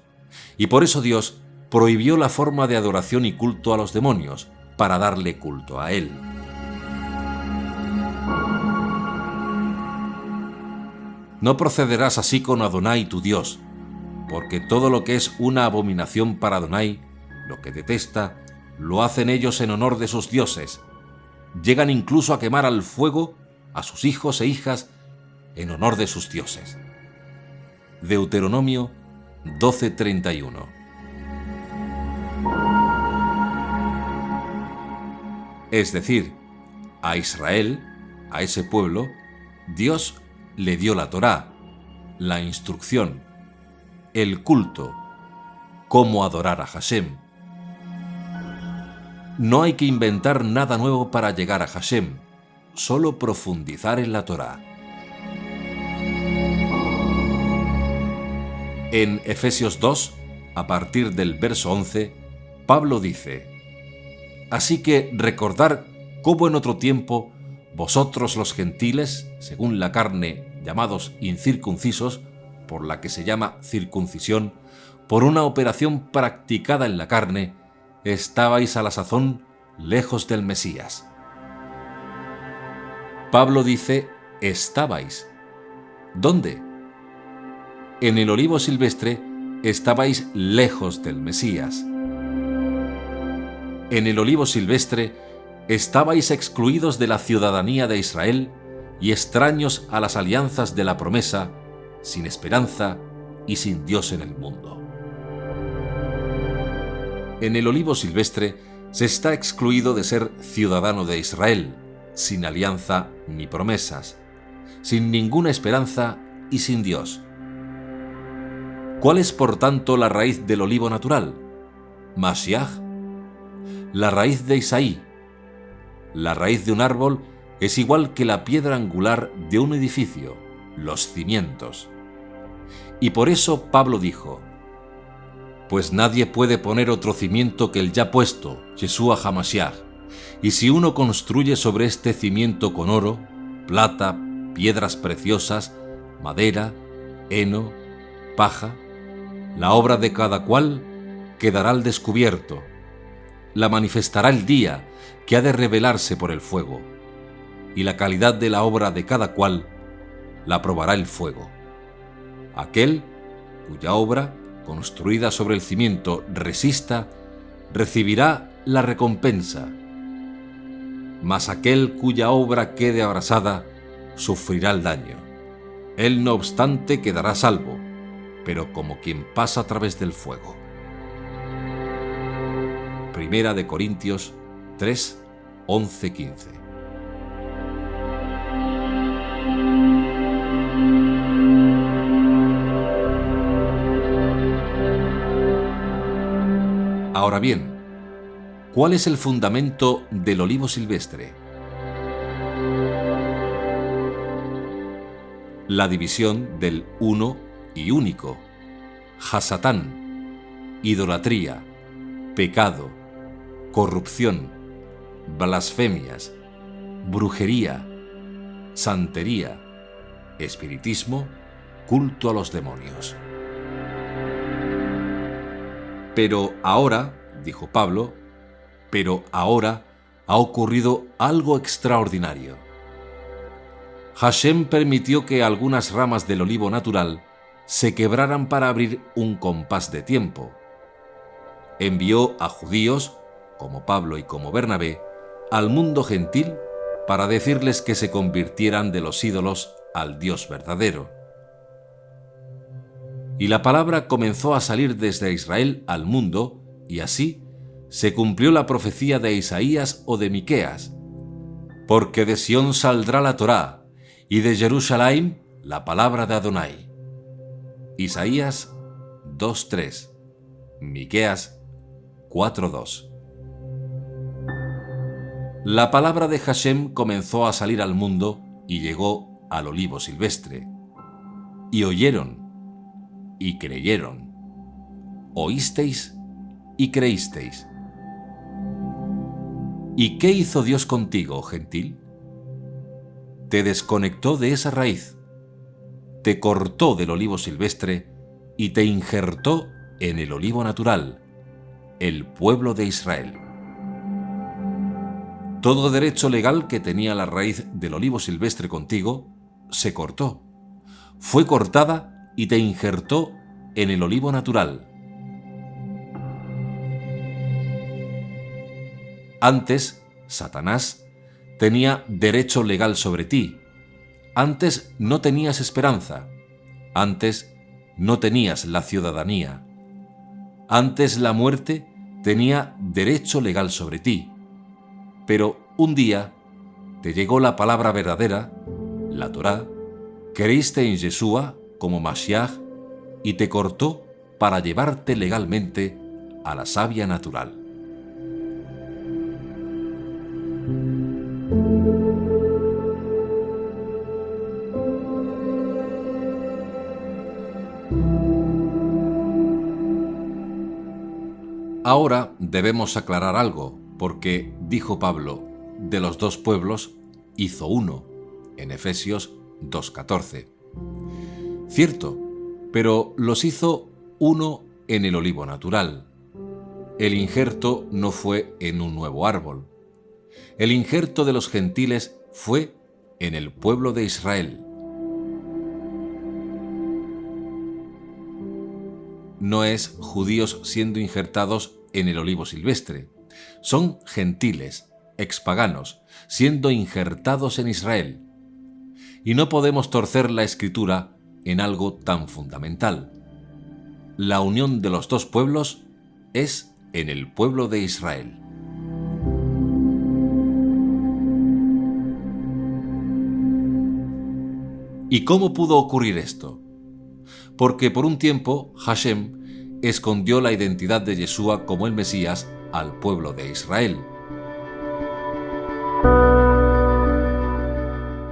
Y por eso Dios prohibió la forma de adoración y culto a los demonios, para darle culto a Él. No procederás así con Adonai tu Dios, porque todo lo que es una abominación para Adonai, lo que detesta, lo hacen ellos en honor de sus dioses. Llegan incluso a quemar al fuego a sus hijos e hijas en honor de sus dioses. Deuteronomio 12:31. Es decir, a Israel, a ese pueblo, Dios le dio la Torá, la instrucción, el culto, cómo adorar a Hashem. No hay que inventar nada nuevo para llegar a Hashem, solo profundizar en la Torá. En Efesios 2, a partir del verso 11, Pablo dice: Así que recordad cómo en otro tiempo vosotros los gentiles, según la carne, llamados incircuncisos, por la que se llama circuncisión, por una operación practicada en la carne, estabais a la sazón lejos del Mesías. Pablo dice: estabais. ¿Dónde? En el olivo silvestre estabais lejos del Mesías. En el olivo silvestre estabais excluidos de la ciudadanía de Israel y extraños a las alianzas de la promesa, sin esperanza y sin Dios en el mundo. En el olivo silvestre se está excluido de ser ciudadano de Israel, sin alianza ni promesas, sin ninguna esperanza y sin Dios. ¿Cuál es, por tanto, la raíz del olivo natural? Mashiach. La raíz de Isaí. La raíz de un árbol es igual que la piedra angular de un edificio, los cimientos. Y por eso Pablo dijo: pues nadie puede poner otro cimiento que el ya puesto, Yeshua HaMashiach, y si uno construye sobre este cimiento con oro, plata, piedras preciosas, madera, heno, paja, la obra de cada cual quedará al descubierto. La manifestará el día, que ha de revelarse por el fuego, y la calidad de la obra de cada cual la probará el fuego. Aquel cuya obra, construida sobre el cimiento, resista, recibirá la recompensa, mas aquel cuya obra quede abrasada sufrirá el daño. Él, no obstante, quedará salvo, pero como quien pasa a través del fuego. Primera de Corintios 3, 11, 15. Ahora bien, ¿cuál es el fundamento del olivo silvestre? La división del uno y único, Hasatán, idolatría, pecado, corrupción, blasfemias, brujería, santería, espiritismo, culto a los demonios. Pero ahora, dijo Pablo, pero ahora ha ocurrido algo extraordinario. Hashem permitió que algunas ramas del olivo natural se quebraran para abrir un compás de tiempo. Envió a judíos, como Pablo y como Bernabé, al mundo gentil para decirles que se convirtieran de los ídolos al Dios verdadero. Y la palabra comenzó a salir desde Israel al mundo, y así se cumplió la profecía de Isaías o de Miqueas: porque de Sión saldrá la Torá, y de Jerusalén la palabra de Adonai. Isaías 2:3, Miqueas 4:2. La palabra de Hashem comenzó a salir al mundo y llegó al olivo silvestre. Y oyeron, y creyeron. Oísteis y creísteis. ¿Y qué hizo Dios contigo, gentil? Te desconectó de esa raíz, te cortó del olivo silvestre y te injertó en el olivo natural, el pueblo de Israel. Todo derecho legal que tenía la raíz del olivo silvestre contigo se cortó, fue cortada y te injertó en el olivo natural. Antes, Satanás tenía derecho legal sobre ti, Antes no tenías esperanza, antes no tenías la ciudadanía, antes la muerte tenía derecho legal sobre ti, pero un día te llegó la palabra verdadera, la Torá, creíste en Yeshua como Mashiach y te cortó para llevarte legalmente a la savia natural. Ahora debemos aclarar algo, porque, dijo Pablo, de los dos pueblos hizo uno, en Efesios 2:14. Cierto, pero los hizo uno en el olivo natural. El injerto no fue en un nuevo árbol. El injerto de los gentiles fue en el pueblo de Israel. No es judíos siendo injertados en el olivo silvestre. Son gentiles, expaganos, siendo injertados en Israel. Y no podemos torcer la Escritura en algo tan fundamental. La unión de los dos pueblos es en el pueblo de Israel. ¿Y cómo pudo ocurrir esto? Porque por un tiempo Hashem escondió la identidad de Yeshua como el Mesías al pueblo de Israel.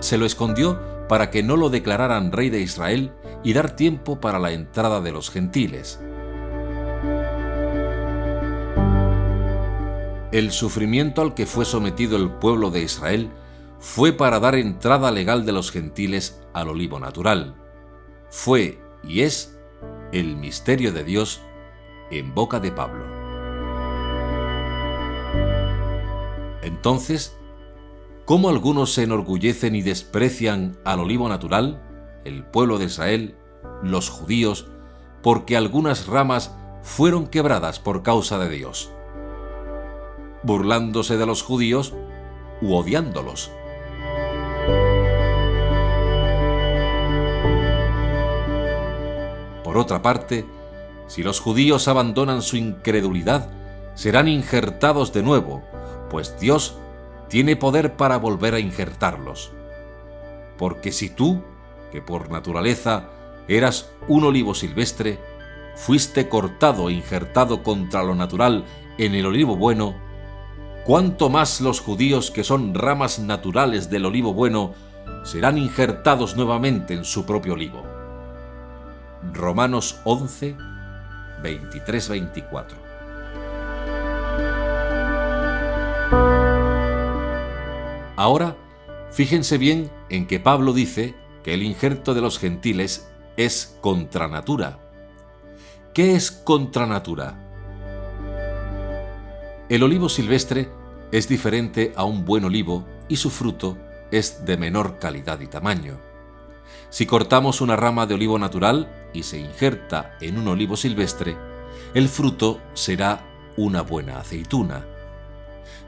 Se lo escondió para que no lo declararan rey de Israel y dar tiempo para la entrada de los gentiles. El sufrimiento al que fue sometido el pueblo de Israel fue para dar entrada legal de los gentiles al olivo natural. Fue y es el misterio de Dios en boca de Pablo. Entonces, ¿cómo algunos se enorgullecen y desprecian al olivo natural, el pueblo de Israel, los judíos, porque algunas ramas fueron quebradas por causa de Dios, burlándose de los judíos u odiándolos? Por otra parte, si los judíos abandonan su incredulidad, serán injertados de nuevo, pues Dios tiene poder para volver a injertarlos. Porque si tú, que por naturaleza eras un olivo silvestre, fuiste cortado e injertado contra lo natural en el olivo bueno, ¿cuánto más los judíos, que son ramas naturales del olivo bueno, serán injertados nuevamente en su propio olivo? Romanos 11, 23-24. Ahora, fíjense bien en que Pablo dice que el injerto de los gentiles es contra natura. ¿Qué es contra natura? El olivo silvestre es diferente a un buen olivo y su fruto es de menor calidad y tamaño. Si cortamos una rama de olivo natural y se injerta en un olivo silvestre, el fruto será una buena aceituna.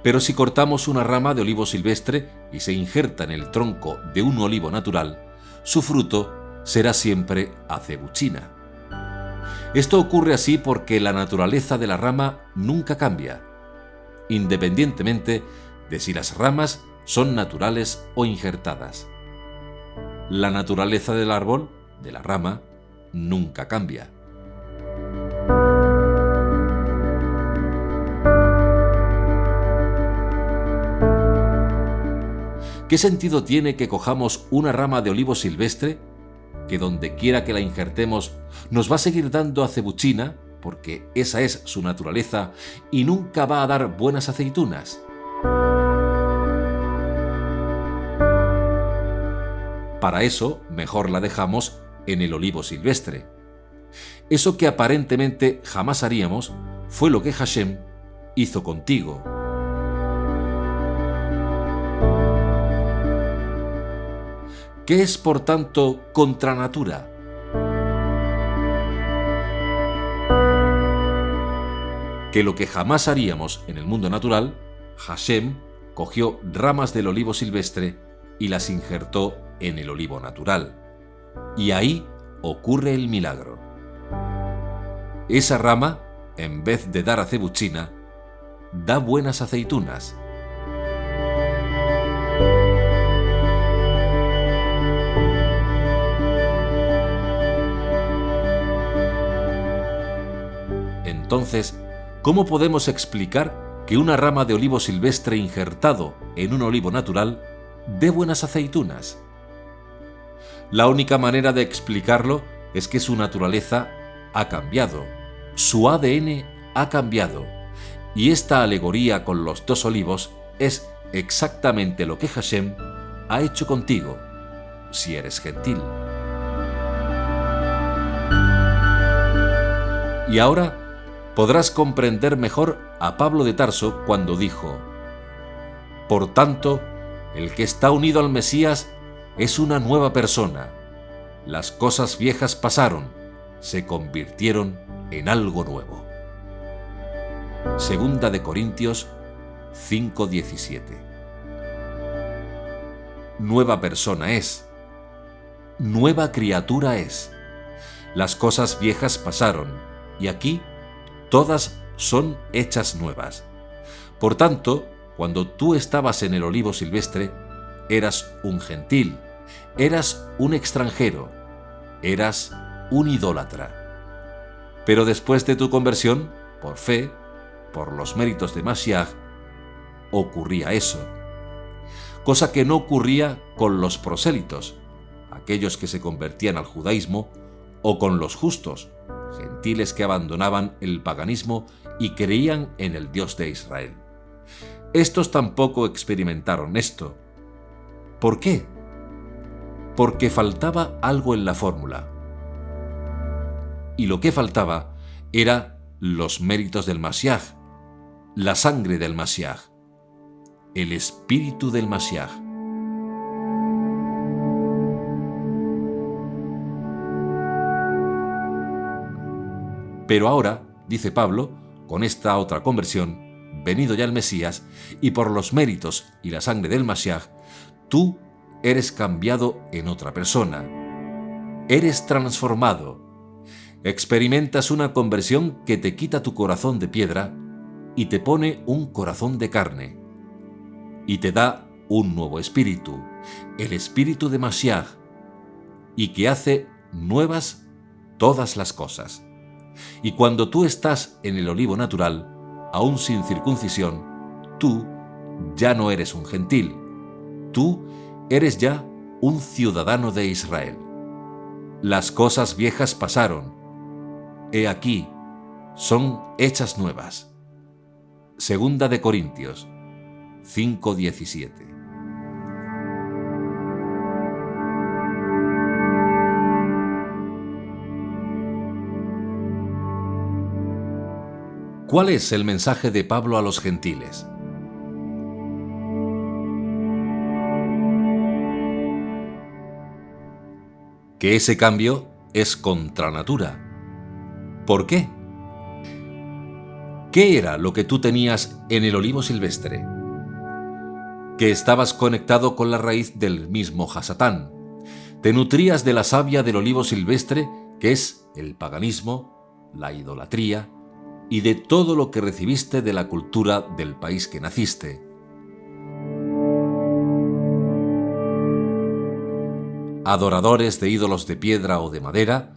Pero si cortamos una rama de olivo silvestre y se injerta en el tronco de un olivo natural, su fruto será siempre acebuchina. Esto ocurre así porque la naturaleza de la rama nunca cambia, independientemente de si las ramas son naturales o injertadas. La naturaleza del árbol, de la rama, nunca cambia. ¿Qué sentido tiene que cojamos una rama de olivo silvestre, que donde quiera que la injertemos nos va a seguir dando acebuchina, porque esa es su naturaleza, y nunca va a dar buenas aceitunas? Para eso, mejor la dejamos en el olivo silvestre. Eso que aparentemente jamás haríamos fue lo que Hashem hizo contigo. ¿Qué es, por tanto, contra natura? Que lo que jamás haríamos en el mundo natural, Hashem cogió ramas del olivo silvestre y las injertó en el olivo natural. Y ahí ocurre el milagro. Esa rama, en vez de dar acebuchina, da buenas aceitunas. Entonces, ¿cómo podemos explicar que una rama de olivo silvestre injertado en un olivo natural dé buenas aceitunas? La única manera de explicarlo es que su naturaleza ha cambiado, su ADN ha cambiado, y esta alegoría con los dos olivos es exactamente lo que Hashem ha hecho contigo, si eres gentil. Y ahora podrás comprender mejor a Pablo de Tarso cuando dijo: por tanto, el que está unido al Mesías es una nueva persona. Las cosas viejas pasaron, se convirtieron en algo nuevo. Segunda de Corintios 5:17. Nueva persona es, nueva criatura es. Las cosas viejas pasaron, y aquí todas son hechas nuevas. Por tanto, cuando tú estabas en el olivo silvestre, eras un gentil, eras un extranjero, eras un idólatra. Pero después de tu conversión, por fe, por los méritos de Mashiach, ocurría eso. Cosa que no ocurría con los prosélitos, aquellos que se convertían al judaísmo, o con los justos, gentiles que abandonaban el paganismo y creían en el Dios de Israel. Estos tampoco experimentaron esto. ¿Por qué? Porque faltaba algo en la fórmula. Y lo que faltaba era los méritos del Mashiach, la sangre del Mashiach, el espíritu del Mashiach. Pero ahora, dice Pablo, con esta otra conversión, venido ya el Mesías, y por los méritos y la sangre del Mashiach, tú eres cambiado en otra persona. Eres transformado. Experimentas una conversión que te quita tu corazón de piedra y te pone un corazón de carne. Y te da un nuevo espíritu, el espíritu de Mashiach, y que hace nuevas todas las cosas. Y cuando tú estás en el olivo natural, aún sin circuncisión, tú ya no eres un gentil. Tú eres ya un ciudadano de Israel. Las cosas viejas pasaron. He aquí, son hechas nuevas. Segunda de Corintios 5:17. ¿Cuál es el mensaje de Pablo a los gentiles? Que ese cambio es contra natura. ¿Por qué? ¿Qué era lo que tú tenías en el olivo silvestre? Que estabas conectado con la raíz del mismo Hasatán. Te nutrías de la savia del olivo silvestre, que es el paganismo, la idolatría, y de todo lo que recibiste de la cultura del país que naciste. Adoradores de ídolos de piedra o de madera,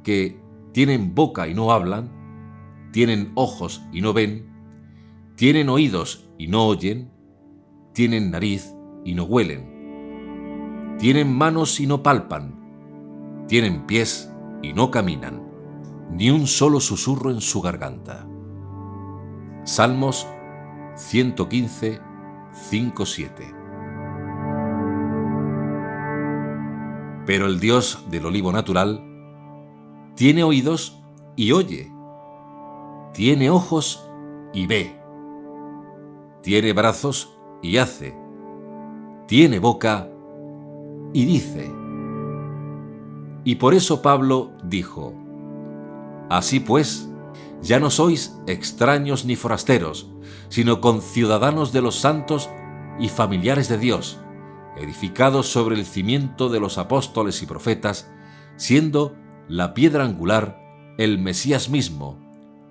que tienen boca y no hablan, tienen ojos y no ven, tienen oídos y no oyen, tienen nariz y no huelen, tienen manos y no palpan, tienen pies y no caminan, ni un solo susurro en su garganta. Salmos 115, 5-7. Pero el Dios del olivo natural tiene oídos y oye, tiene ojos y ve, tiene brazos y hace, tiene boca y dice. Y por eso Pablo dijo: así pues, ya no sois extraños ni forasteros, sino conciudadanos de los santos y familiares de Dios, edificados sobre el cimiento de los apóstoles y profetas, siendo la piedra angular el Mesías mismo,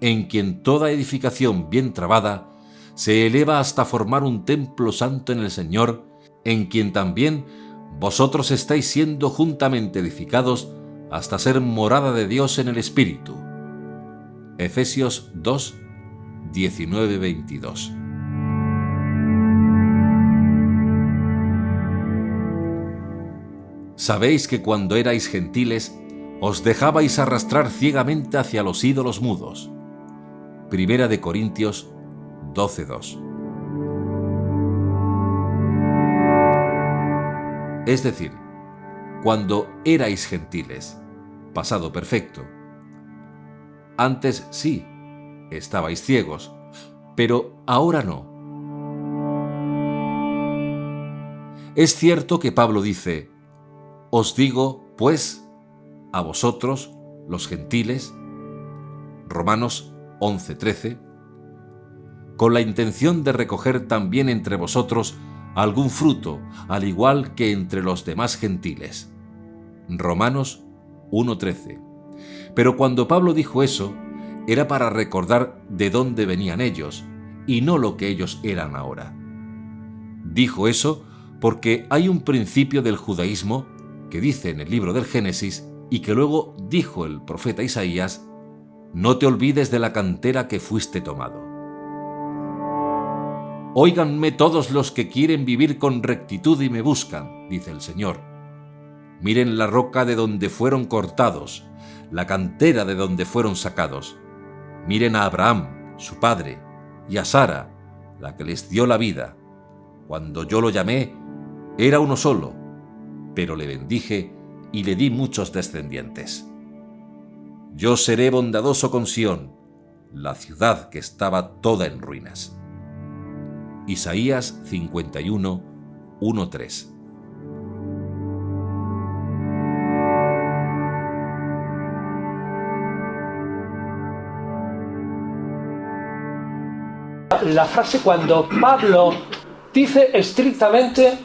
en quien toda edificación bien trabada se eleva hasta formar un templo santo en el Señor, en quien también vosotros estáis siendo juntamente edificados hasta ser morada de Dios en el Espíritu. Efesios 2, 19-22. Sabéis que cuando erais gentiles, os dejabais arrastrar ciegamente hacia los ídolos mudos. Primera de Corintios 12:2. Es decir, cuando erais gentiles, pasado perfecto. Antes sí, estabais ciegos, pero ahora no. Es cierto que Pablo dice: os digo, pues, a vosotros, los gentiles, Romanos 11:13, con la intención de recoger también entre vosotros algún fruto, al igual que entre los demás gentiles. Romanos 1:13. Pero cuando Pablo dijo eso, era para recordar de dónde venían ellos, y no lo que ellos eran ahora. Dijo eso porque hay un principio del judaísmo que dice en el libro del Génesis y que luego dijo el profeta Isaías: no te olvides de la cantera que fuiste tomado. Óiganme todos los que quieren vivir con rectitud y me buscan, dice el Señor. Miren la roca de donde fueron cortados, la cantera de donde fueron sacados. Miren a Abraham, su padre, y a Sara, la que les dio la vida. Cuando yo lo llamé, era uno solo, pero le bendije y le di muchos descendientes. Yo seré bondadoso con Sión, la ciudad que estaba toda en ruinas. Isaías 51, 1-3. La frase cuando Pablo dice estrictamente: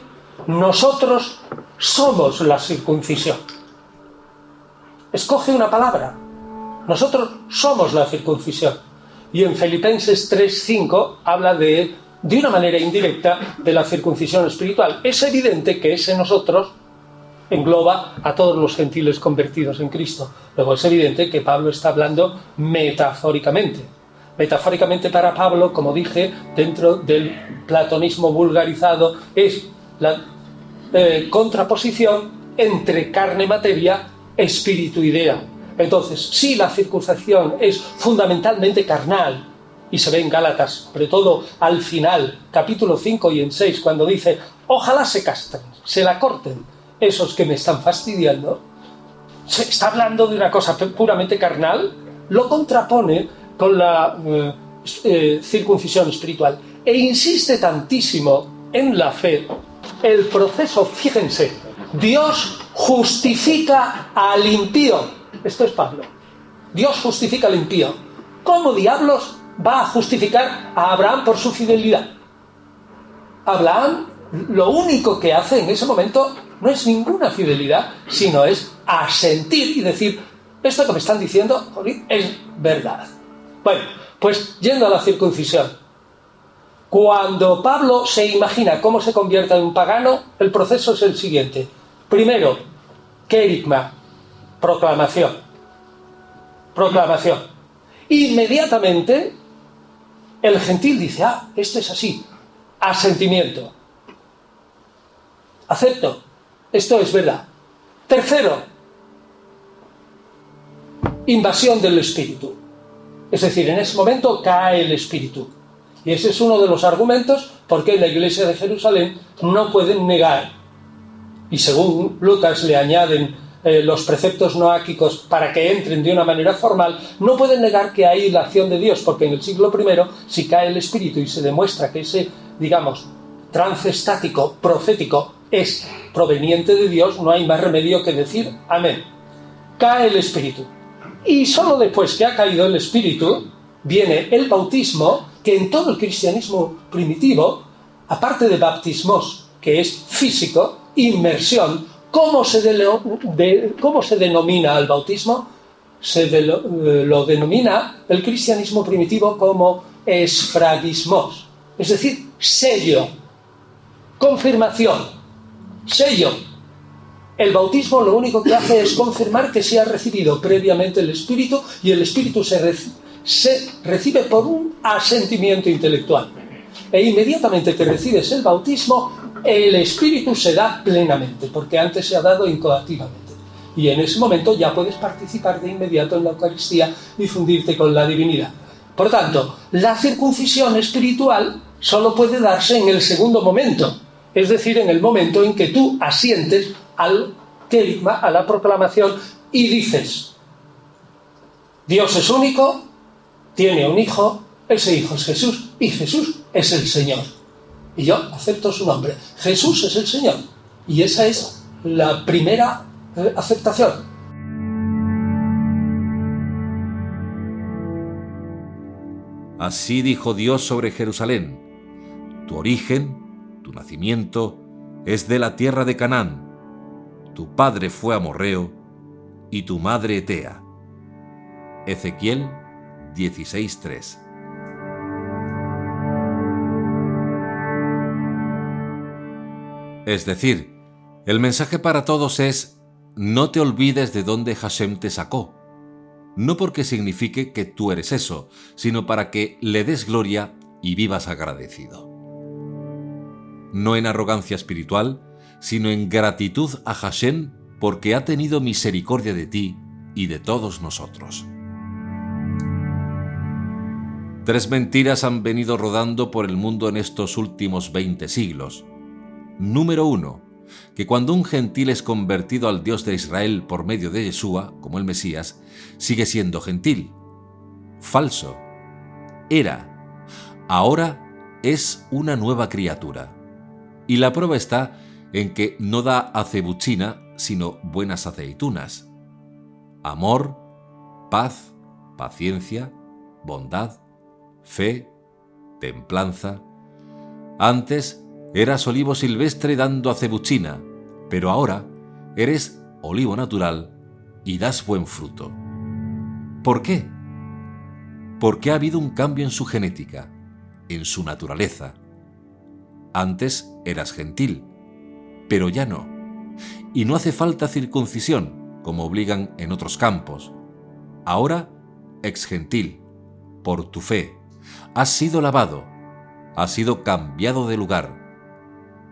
nosotros somos la circuncisión. Escoge una palabra. Nosotros somos la circuncisión. Y en Filipenses 3:5 habla de una manera indirecta de la circuncisión espiritual. Es evidente que ese nosotros engloba a todos los gentiles convertidos en Cristo. Luego es evidente que Pablo está hablando metafóricamente. Metafóricamente para Pablo, como dije, dentro del platonismo vulgarizado, es la contraposición entre carne, materia, espíritu, idea. Entonces, si la circuncisión es fundamentalmente carnal, y se ve en Gálatas, sobre todo al final, capítulo 5 y en 6, cuando dice: ojalá se castren, se la corten esos que me están fastidiando, se está hablando de una cosa puramente carnal, lo contrapone con la circuncisión espiritual, e insiste tantísimo en la fe. El proceso, fíjense, Dios justifica al impío. Esto es Pablo. Dios justifica al impío. ¿Cómo diablos va a justificar a Abraham por su fidelidad? Abraham lo único que hace en ese momento no es ninguna fidelidad, sino es asentir y decir: esto que me están diciendo es verdad. Bueno, pues yendo a la circuncisión, cuando Pablo se imagina cómo se convierte en un pagano, el proceso es el siguiente. Primero, kerigma, proclamación. Inmediatamente el gentil dice: ah, esto es así. Asentimiento. Acepto. Esto es verdad. Tercero, invasión del espíritu. Es decir, en ese momento cae el espíritu. Y ese es uno de los argumentos por qué en la iglesia de Jerusalén no pueden negar. Y según Lucas le añaden los preceptos noáquicos para que entren de una manera formal, no pueden negar que hay la acción de Dios, porque en el siglo I, si cae el espíritu y se demuestra que ese, digamos, trance estático, profético, es proveniente de Dios, no hay más remedio que decir amén. Cae el espíritu. Y solo después que ha caído el espíritu, viene el bautismo, que en todo el cristianismo primitivo, aparte de baptismos, que es físico, inmersión. ¿Cómo se denomina el bautismo? Lo denomina el cristianismo primitivo como esfragismos, es decir, sello, confirmación, sello. El bautismo lo único que hace es confirmar que se ha recibido previamente el Espíritu, y el Espíritu se recibe por un asentimiento intelectual. E inmediatamente que recibes el bautismo, el Espíritu se da plenamente, porque antes se ha dado incoactivamente. Y en ese momento ya puedes participar de inmediato en la Eucaristía y fundirte con la divinidad. Por tanto, la circuncisión espiritual solo puede darse en el segundo momento, es decir, en el momento en que tú asientes al querigma, a la proclamación, y dices: Dios es único, tiene un hijo, ese hijo es Jesús, y Jesús es el Señor. Y yo acepto su nombre. Jesús es el Señor. Y esa es la primera aceptación. Así dijo Dios sobre Jerusalén: tu origen, tu nacimiento, es de la tierra de Canaán. Tu padre fue amorreo y tu madre Etea. Ezequiel 16:3. Es decir, el mensaje para todos es: no te olvides de dónde Hashem te sacó. No porque signifique que tú eres eso, sino para que le des gloria y vivas agradecido. No en arrogancia espiritual, sino en gratitud a Hashem porque ha tenido misericordia de ti y de todos nosotros. 3 mentiras han venido rodando por el mundo en estos últimos 20 siglos. Número 1. Que cuando un gentil es convertido al Dios de Israel por medio de Yeshua, como el Mesías, sigue siendo gentil. Falso. Era. Ahora es una nueva criatura. Y la prueba está en que no da acebuchina, sino buenas aceitunas. Amor, paz, paciencia, bondad, fe, templanza. Antes eras olivo silvestre dando acebuchina, pero ahora eres olivo natural y das buen fruto. ¿Por qué? Porque ha habido un cambio en su genética, en su naturaleza. Antes eras gentil, pero ya no. Y no hace falta circuncisión, como obligan en otros campos. Ahora, exgentil, por tu fe, has sido lavado, has sido cambiado de lugar.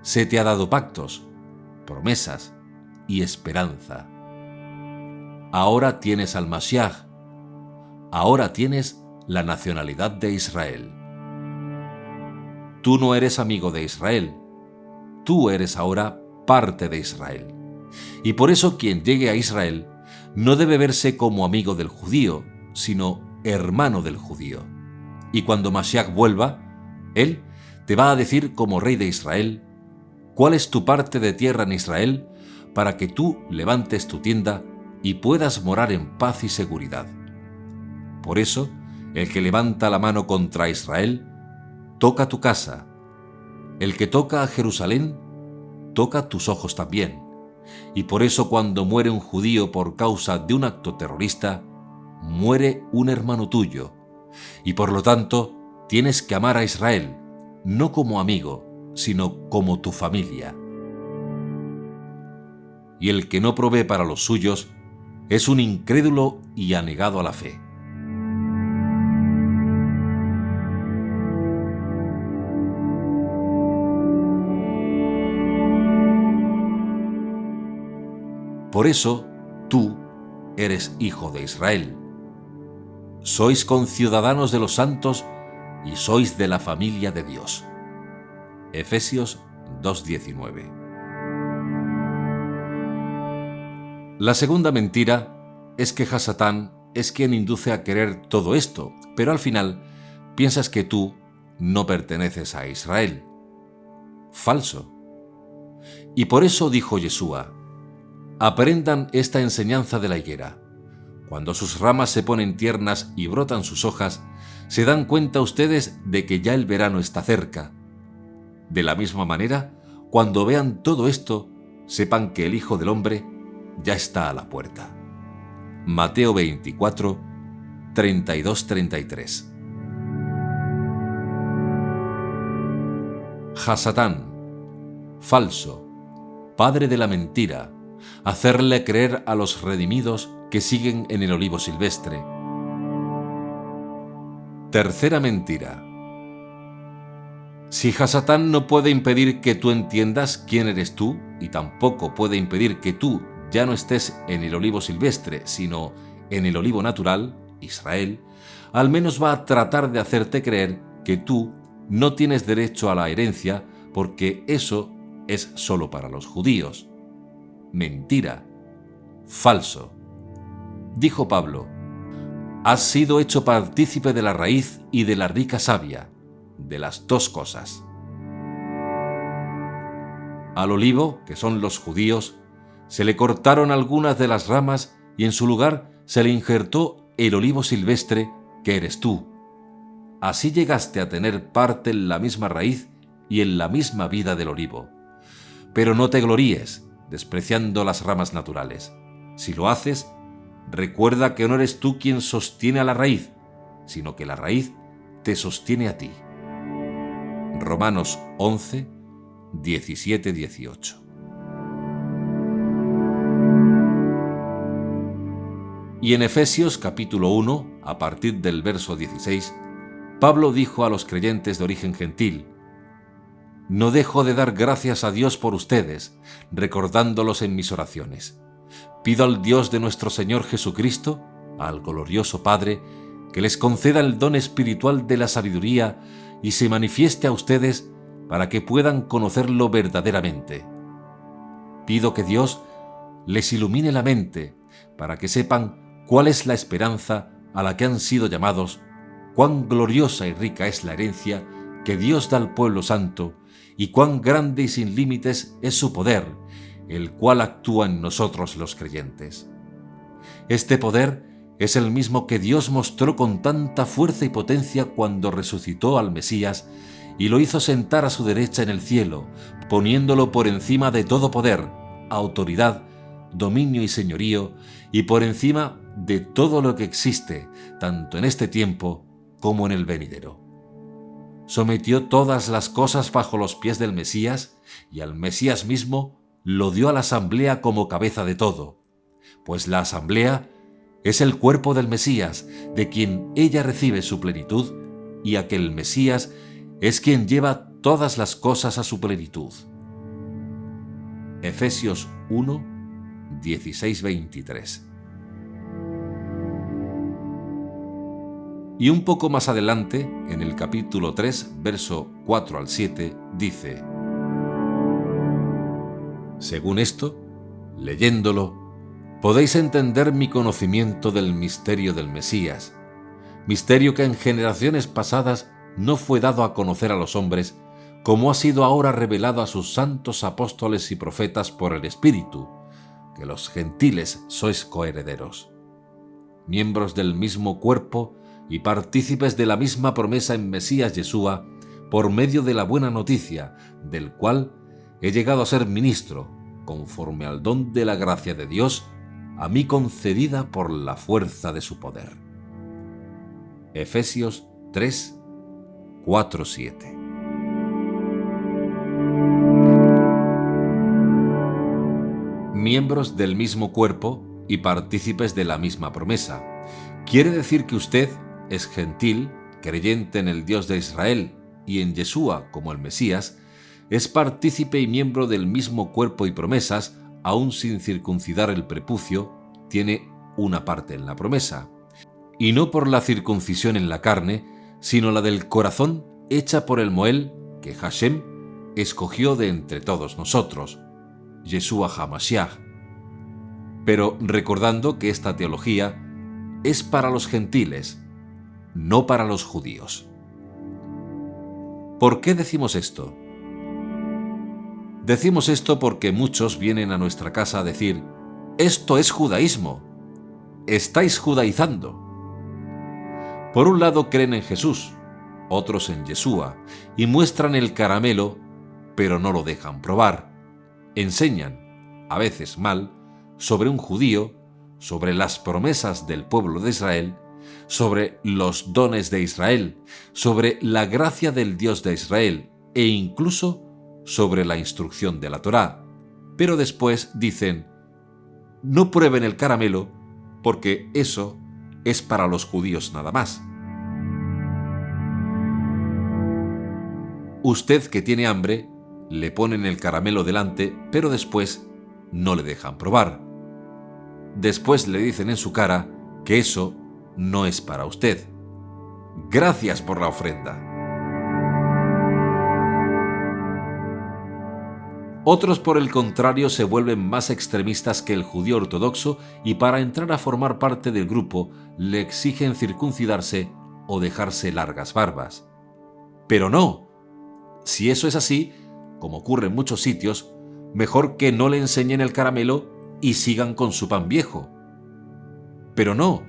Se te ha dado pactos, promesas y esperanza. Ahora tienes al Mashiach. Ahora tienes la nacionalidad de Israel. Tú no eres amigo de Israel. Tú eres ahora parte de Israel. Y por eso quien llegue a Israel no debe verse como amigo del judío, sino hermano del judío. Y cuando Mashiach vuelva, él te va a decir como rey de Israel cuál es tu parte de tierra en Israel para que tú levantes tu tienda y puedas morar en paz y seguridad. Por eso, el que levanta la mano contra Israel, toca tu casa. El que toca a Jerusalén, toca tus ojos también. Y por eso cuando muere un judío por causa de un acto terrorista, muere un hermano tuyo. Y por lo tanto, tienes que amar a Israel, no como amigo, sino como tu familia. Y el que no provee para los suyos es un incrédulo y anegado a la fe. Por eso, tú eres hijo de Israel. Sois conciudadanos de los santos y sois de la familia de Dios. Efesios 2:19. La segunda mentira es que Hasatán es quien induce a querer todo esto, pero al final piensas que tú no perteneces a Israel. Falso. Y por eso dijo Yeshua: aprendan esta enseñanza de la higuera. Cuando sus ramas se ponen tiernas y brotan sus hojas, se dan cuenta ustedes de que ya el verano está cerca. De la misma manera, cuando vean todo esto, sepan que el Hijo del Hombre ya está a la puerta. Mateo 24, 32-33. Hasatán, falso, padre de la mentira, hacerle creer a los redimidos que siguen en el olivo silvestre. Tercera mentira. Si Hasatán no puede impedir que tú entiendas quién eres tú, y tampoco puede impedir que tú ya no estés en el olivo silvestre, sino en el olivo natural, Israel, al menos va a tratar de hacerte creer que tú no tienes derecho a la herencia porque eso es solo para los judíos. Mentira. Falso. Dijo Pablo: has sido hecho partícipe de la raíz y de la rica savia, de las dos cosas. Al olivo, que son los judíos, se le cortaron algunas de las ramas y en su lugar se le injertó el olivo silvestre, que eres tú. Así llegaste a tener parte en la misma raíz y en la misma vida del olivo. Pero no te gloríes, despreciando las ramas naturales. Si lo haces, recuerda que no eres tú quien sostiene a la raíz, sino que la raíz te sostiene a ti. Romanos 11, 17-18. Y en Efesios capítulo 1, a partir del verso 16, Pablo dijo a los creyentes de origen gentil: no dejo de dar gracias a Dios por ustedes, recordándolos en mis oraciones. Pido al Dios de nuestro Señor Jesucristo, al glorioso Padre, que les conceda el don espiritual de la sabiduría y se manifieste a ustedes para que puedan conocerlo verdaderamente. Pido que Dios les ilumine la mente para que sepan cuál es la esperanza a la que han sido llamados, cuán gloriosa y rica es la herencia que Dios da al pueblo santo y cuán grande y sin límites es su poder, el cual actúa en nosotros los creyentes. Este poder es el mismo que Dios mostró con tanta fuerza y potencia cuando resucitó al Mesías y lo hizo sentar a su derecha en el cielo, poniéndolo por encima de todo poder, autoridad, dominio y señorío, y por encima de todo lo que existe, tanto en este tiempo como en el venidero. Sometió todas las cosas bajo los pies del Mesías, y al Mesías mismo lo dio a la asamblea como cabeza de todo, pues la asamblea es el cuerpo del Mesías, de quien ella recibe su plenitud, y aquel Mesías es quien lleva todas las cosas a su plenitud. Efesios 1, 16-23. Y un poco más adelante, en el capítulo 3, verso 4 al 7, dice: según esto, leyéndolo, podéis entender mi conocimiento del misterio del Mesías, misterio que en generaciones pasadas no fue dado a conocer a los hombres, como ha sido ahora revelado a sus santos apóstoles y profetas por el Espíritu, que los gentiles sois coherederos, miembros del mismo cuerpo y partícipes de la misma promesa en Mesías Yeshua, por medio de la buena noticia, del cual he llegado a ser ministro, conforme al don de la gracia de Dios, a mí concedida por la fuerza de su poder. Efesios 3, 4, 7. Miembros del mismo cuerpo y partícipes de la misma promesa. Quiere decir que usted es gentil, creyente en el Dios de Israel y en Yeshua como el Mesías, es partícipe y miembro del mismo cuerpo y promesas, aún sin circuncidar el prepucio, tiene una parte en la promesa. Y no por la circuncisión en la carne, sino la del corazón hecha por el Moel que Hashem escogió de entre todos nosotros, Yeshua HaMashiach. Pero recordando que esta teología es para los gentiles, no para los judíos. ¿Por qué decimos esto? Decimos esto porque muchos vienen a nuestra casa a decir: esto es judaísmo, estáis judaizando. Por un lado creen en Jesús, otros en Yeshua, y muestran el caramelo, pero no lo dejan probar. Enseñan, a veces mal, sobre un judío, sobre las promesas del pueblo de Israel, sobre los dones de Israel, sobre la gracia del Dios de Israel e incluso sobre la instrucción de la Torá. Pero después dicen: no prueben el caramelo porque eso es para los judíos nada más. Usted que tiene hambre, le ponen el caramelo delante, pero después no le dejan probar. Después le dicen en su cara que eso no es para usted. Gracias por la ofrenda. Otros, por el contrario, se vuelven más extremistas que el judío ortodoxo y para entrar a formar parte del grupo le exigen circuncidarse o dejarse largas barbas. Pero no. Si eso es así, como ocurre en muchos sitios, mejor que no le enseñen el caramelo y sigan con su pan viejo. Pero no.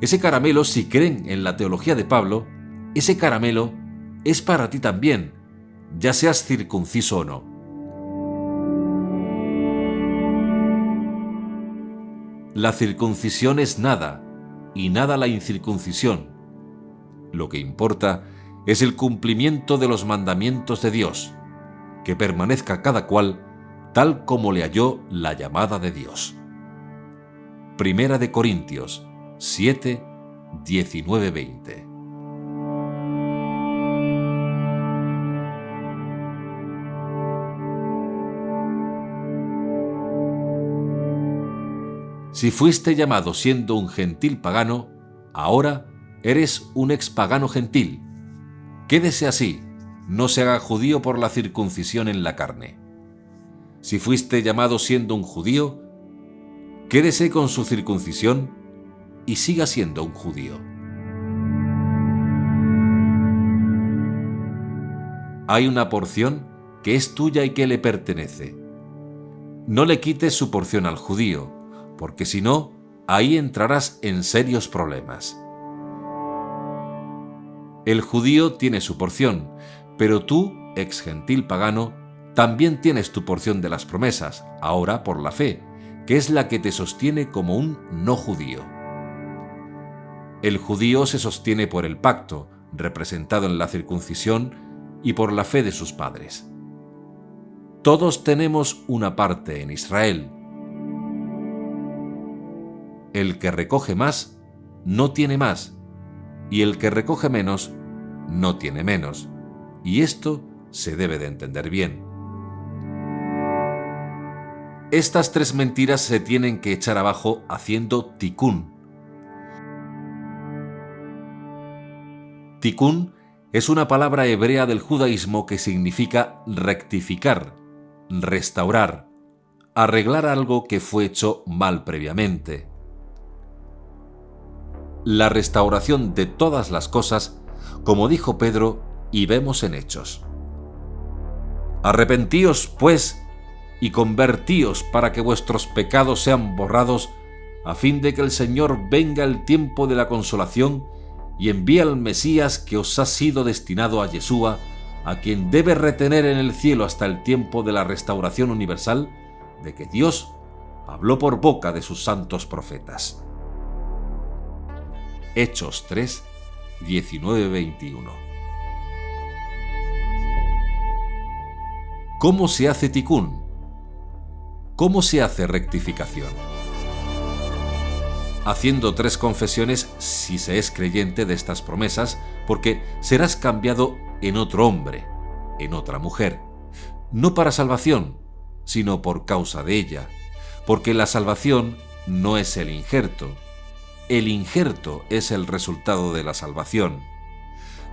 Ese caramelo, si creen en la teología de Pablo, ese caramelo es para ti también, ya seas circunciso o no. La circuncisión es nada, y nada la incircuncisión. Lo que importa es el cumplimiento de los mandamientos de Dios, que permanezca cada cual tal como le halló la llamada de Dios. Primera de Corintios 7, 19-20. Si fuiste llamado siendo un gentil pagano, ahora eres un expagano gentil. Quédese así, no se haga judío por la circuncisión en la carne. Si fuiste llamado siendo un judío, quédese con su circuncisión y siga siendo un judío. Hay una porción que es tuya y que le pertenece. No le quites su porción al judío, porque si no, ahí entrarás en serios problemas. El judío tiene su porción, pero tú, ex gentil pagano, también tienes tu porción de las promesas, ahora por la fe, que es la que te sostiene como un no judío. El judío se sostiene por el pacto, representado en la circuncisión, y por la fe de sus padres. Todos tenemos una parte en Israel. El que recoge más, no tiene más, y el que recoge menos, no tiene menos, y esto se debe de entender bien. Estas tres mentiras se tienen que echar abajo haciendo tikún. Tikún es una palabra hebrea del judaísmo que significa rectificar, restaurar, arreglar algo que fue hecho mal previamente. La restauración de todas las cosas, como dijo Pedro y vemos en Hechos. Arrepentíos, pues, y convertíos para que vuestros pecados sean borrados, a fin de que el Señor venga el tiempo de la consolación y envíe al Mesías que os ha sido destinado a Yeshua, a quien debe retener en el cielo hasta el tiempo de la restauración universal, de que Dios habló por boca de sus santos profetas. Hechos 3, 19-21. ¿Cómo se hace tikún? ¿Cómo se hace rectificación? Haciendo 3 confesiones si se es creyente de estas promesas, porque serás cambiado en otro hombre, en otra mujer, no para salvación, sino por causa de ella, porque la salvación no es el injerto es el resultado de la salvación.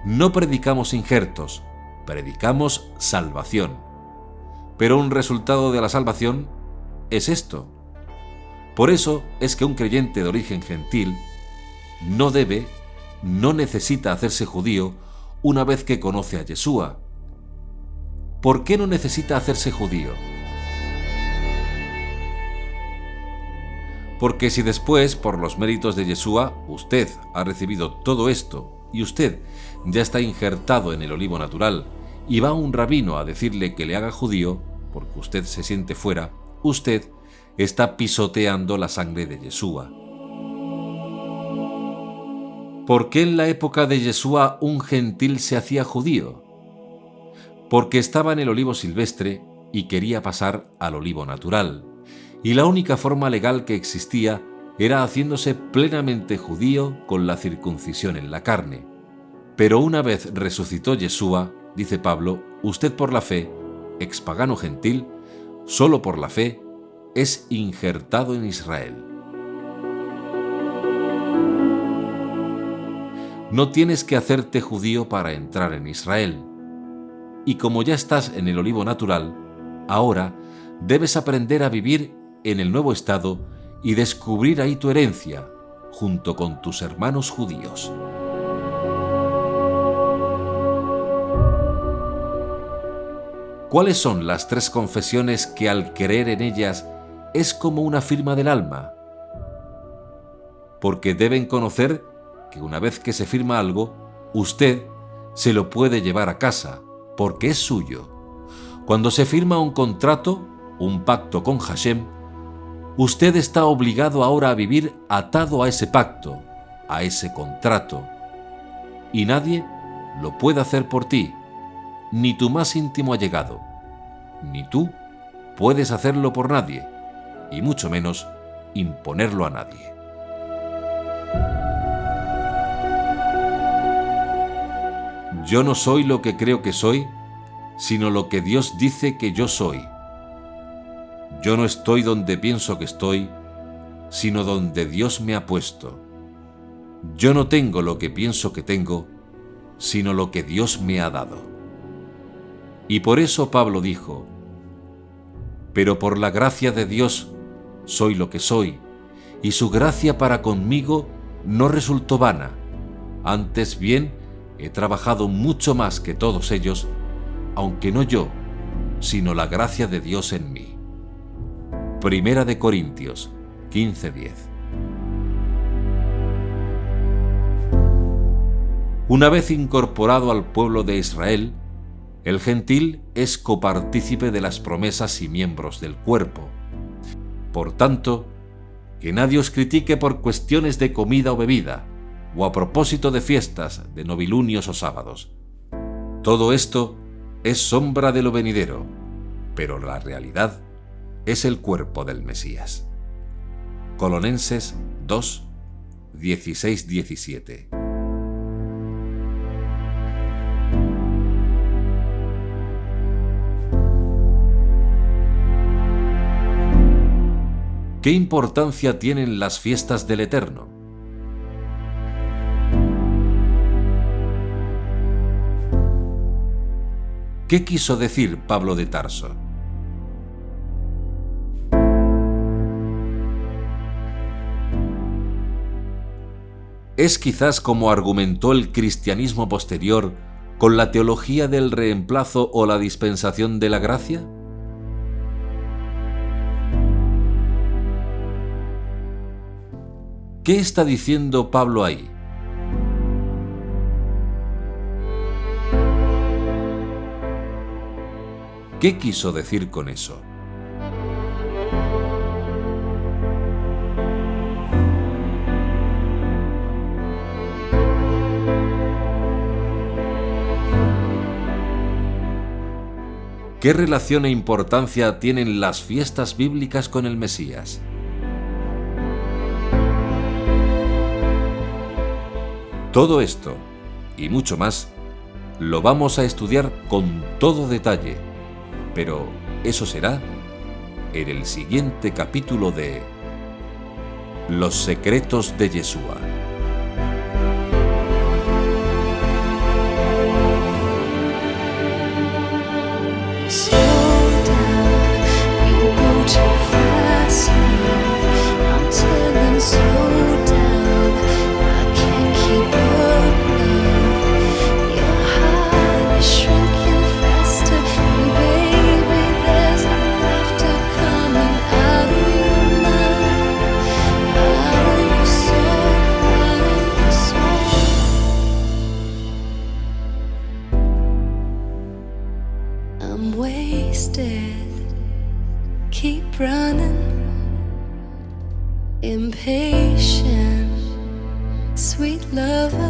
No predicamos injertos, predicamos salvación. Pero un resultado de la salvación es esto. Por eso es que un creyente de origen gentil no necesita hacerse judío una vez que conoce a Yeshua. ¿Por qué no necesita hacerse judío? Porque si después, por los méritos de Yeshua, usted ha recibido todo esto y usted ya está injertado en el olivo natural y va un rabino a decirle que le haga judío, porque usted se siente fuera, usted está pisoteando la sangre de Yeshua. ¿Por qué en la época de Yeshua un gentil se hacía judío? Porque estaba en el olivo silvestre y quería pasar al olivo natural, y la única forma legal que existía era haciéndose plenamente judío con la circuncisión en la carne. Pero una vez resucitó Yeshua, dice Pablo, usted por la fe, expagano gentil, solo por la fe, es injertado en Israel. No tienes que hacerte judío para entrar en Israel. Y como ya estás en el olivo natural, ahora debes aprender a vivir en el nuevo estado y descubrir ahí tu herencia, junto con tus hermanos judíos. ¿Cuáles son las 3 confesiones que al creer en ellas es como una firma del alma? Porque deben conocer que una vez que se firma algo, usted se lo puede llevar a casa, porque es suyo. Cuando se firma un contrato, un pacto con Hashem, usted está obligado ahora a vivir atado a ese pacto, a ese contrato. Y nadie lo puede hacer por ti, ni tu más íntimo allegado, ni tú puedes hacerlo por nadie, y mucho menos imponerlo a nadie. Yo no soy lo que creo que soy, sino lo que Dios dice que yo soy. Yo no estoy donde pienso que estoy, sino donde Dios me ha puesto. Yo no tengo lo que pienso que tengo, sino lo que Dios me ha dado. Y por eso Pablo dijo, pero por la gracia de Dios soy lo que soy, y su gracia para conmigo no resultó vana, antes bien he trabajado mucho más que todos ellos, aunque no yo, sino la gracia de Dios en mí. Primera de Corintios 15:10. Una vez incorporado al pueblo de Israel, el gentil es copartícipe de las promesas y miembros del cuerpo. Por tanto, que nadie os critique por cuestiones de comida o bebida, o a propósito de fiestas, de novilunios o sábados. Todo esto es sombra de lo venidero, pero la realidad es el cuerpo del Mesías. Colonenses 2, 16-17. ¿Qué importancia tienen las fiestas del Eterno? ¿Qué quiso decir Pablo de Tarso? ¿Es quizás como argumentó el cristianismo posterior con la teología del reemplazo o la dispensación de la gracia? ¿Qué está diciendo Pablo ahí? ¿Qué quiso decir con eso? ¿Qué relación e importancia tienen las fiestas bíblicas con el Mesías? Todo esto, y mucho más, lo vamos a estudiar con todo detalle, pero eso será en el siguiente capítulo de Los secretos de Yeshua. Slow down, you go too fast now. I'm telling slow down, I can't keep up now. Your heart is shrinking faster, and baby, there's no laughter coming out of your mouth, out of your soul, out of your soul. wasted. Keep running, impatient, sweet lover.